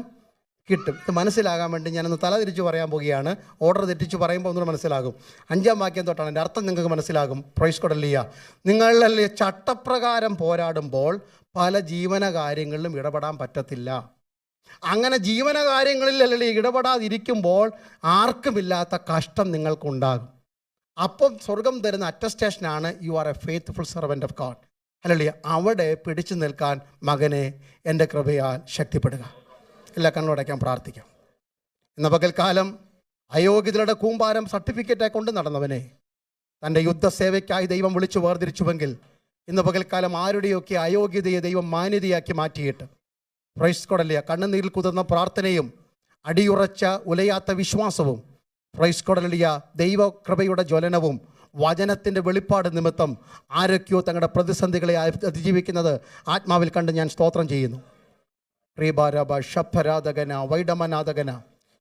കിട്ടും. ഇത് മനസ്സിലാകാൻ വേണ്ടി ഞാനൊന്ന് തലതിരിച്ച് പറയാൻ പോവുകയാണ്. ഓർഡർ തെറ്റിച്ച് പറയുമ്പോൾ ഒന്നുകൂടെ മനസ്സിലാകും. 5-ാം വാക്യം തൊട്ടാണ് എൻ്റെ അർത്ഥം നിങ്ങൾക്ക് മനസ്സിലാകും. പ്രൈസ് കൊടല്ലിയ. നിങ്ങളല്ലേ ചട്ടപ്രകാരം പോരാടുമ്പോൾ പല ജീവനകാര്യങ്ങളിലും ഇടപെടാൻ പറ്റത്തില്ല. അങ്ങനെ ജീവനകാര്യങ്ങളിലല്ലേ ഇടപെടാതിരിക്കുമ്പോൾ ആർക്കുമില്ലാത്ത കഷ്ടം നിങ്ങൾക്കുണ്ടാകും. അപ്പം സ്വർഗം തരുന്ന അറ്റസ്റ്റേഷനാണ് you are a faithful servant of God. Hallelujah. അവിടെ പിടിച്ചു നിൽക്കാൻ മകനെ എൻ്റെ കൃപയാൽ ശക്തിപ്പെടുക. എല്ലാ കണ്ണുടയ്ക്കാൻ പ്രാർത്ഥിക്കാം. ഇന്ന് പകൽക്കാലം അയോഗ്യതയുടെ കൂമ്പാരം സർട്ടിഫിക്കറ്റായി കൊണ്ട് നടന്നവനെ തൻ്റെ യുദ്ധസേവയ്ക്കായി ദൈവം വിളിച്ചു വേർതിരിച്ചുവെങ്കിൽ ഇന്ന് പകൽക്കാലം ആരുടെയൊക്കെ അയോഗ്യതയെ ദൈവം മാന്യതയാക്കി മാറ്റിയിട്ട് പ്രൈസ് കൊടല്ലിയ കണ്ണുനീരിൽ കുതിർന്ന പ്രാർത്ഥനയും അടിയുറച്ച ഉലയാത്ത വിശ്വാസവും പ്രൈസ് കൊടല്ലിയ ദൈവകൃപയുടെ ജ്വലനവും വചനത്തിൻ്റെ വെളിപ്പാട് നിമിത്തം ആരൊക്കെയോ തങ്ങളുടെ പ്രതിസന്ധികളെ അതിജീവിക്കുന്നത് ആത്മാവിൽ കണ്ട് ഞാൻ സ്തോത്രം ചെയ്യുന്നു. റീബാരബ ഷഫരാധകന വൈഡമനാഥകന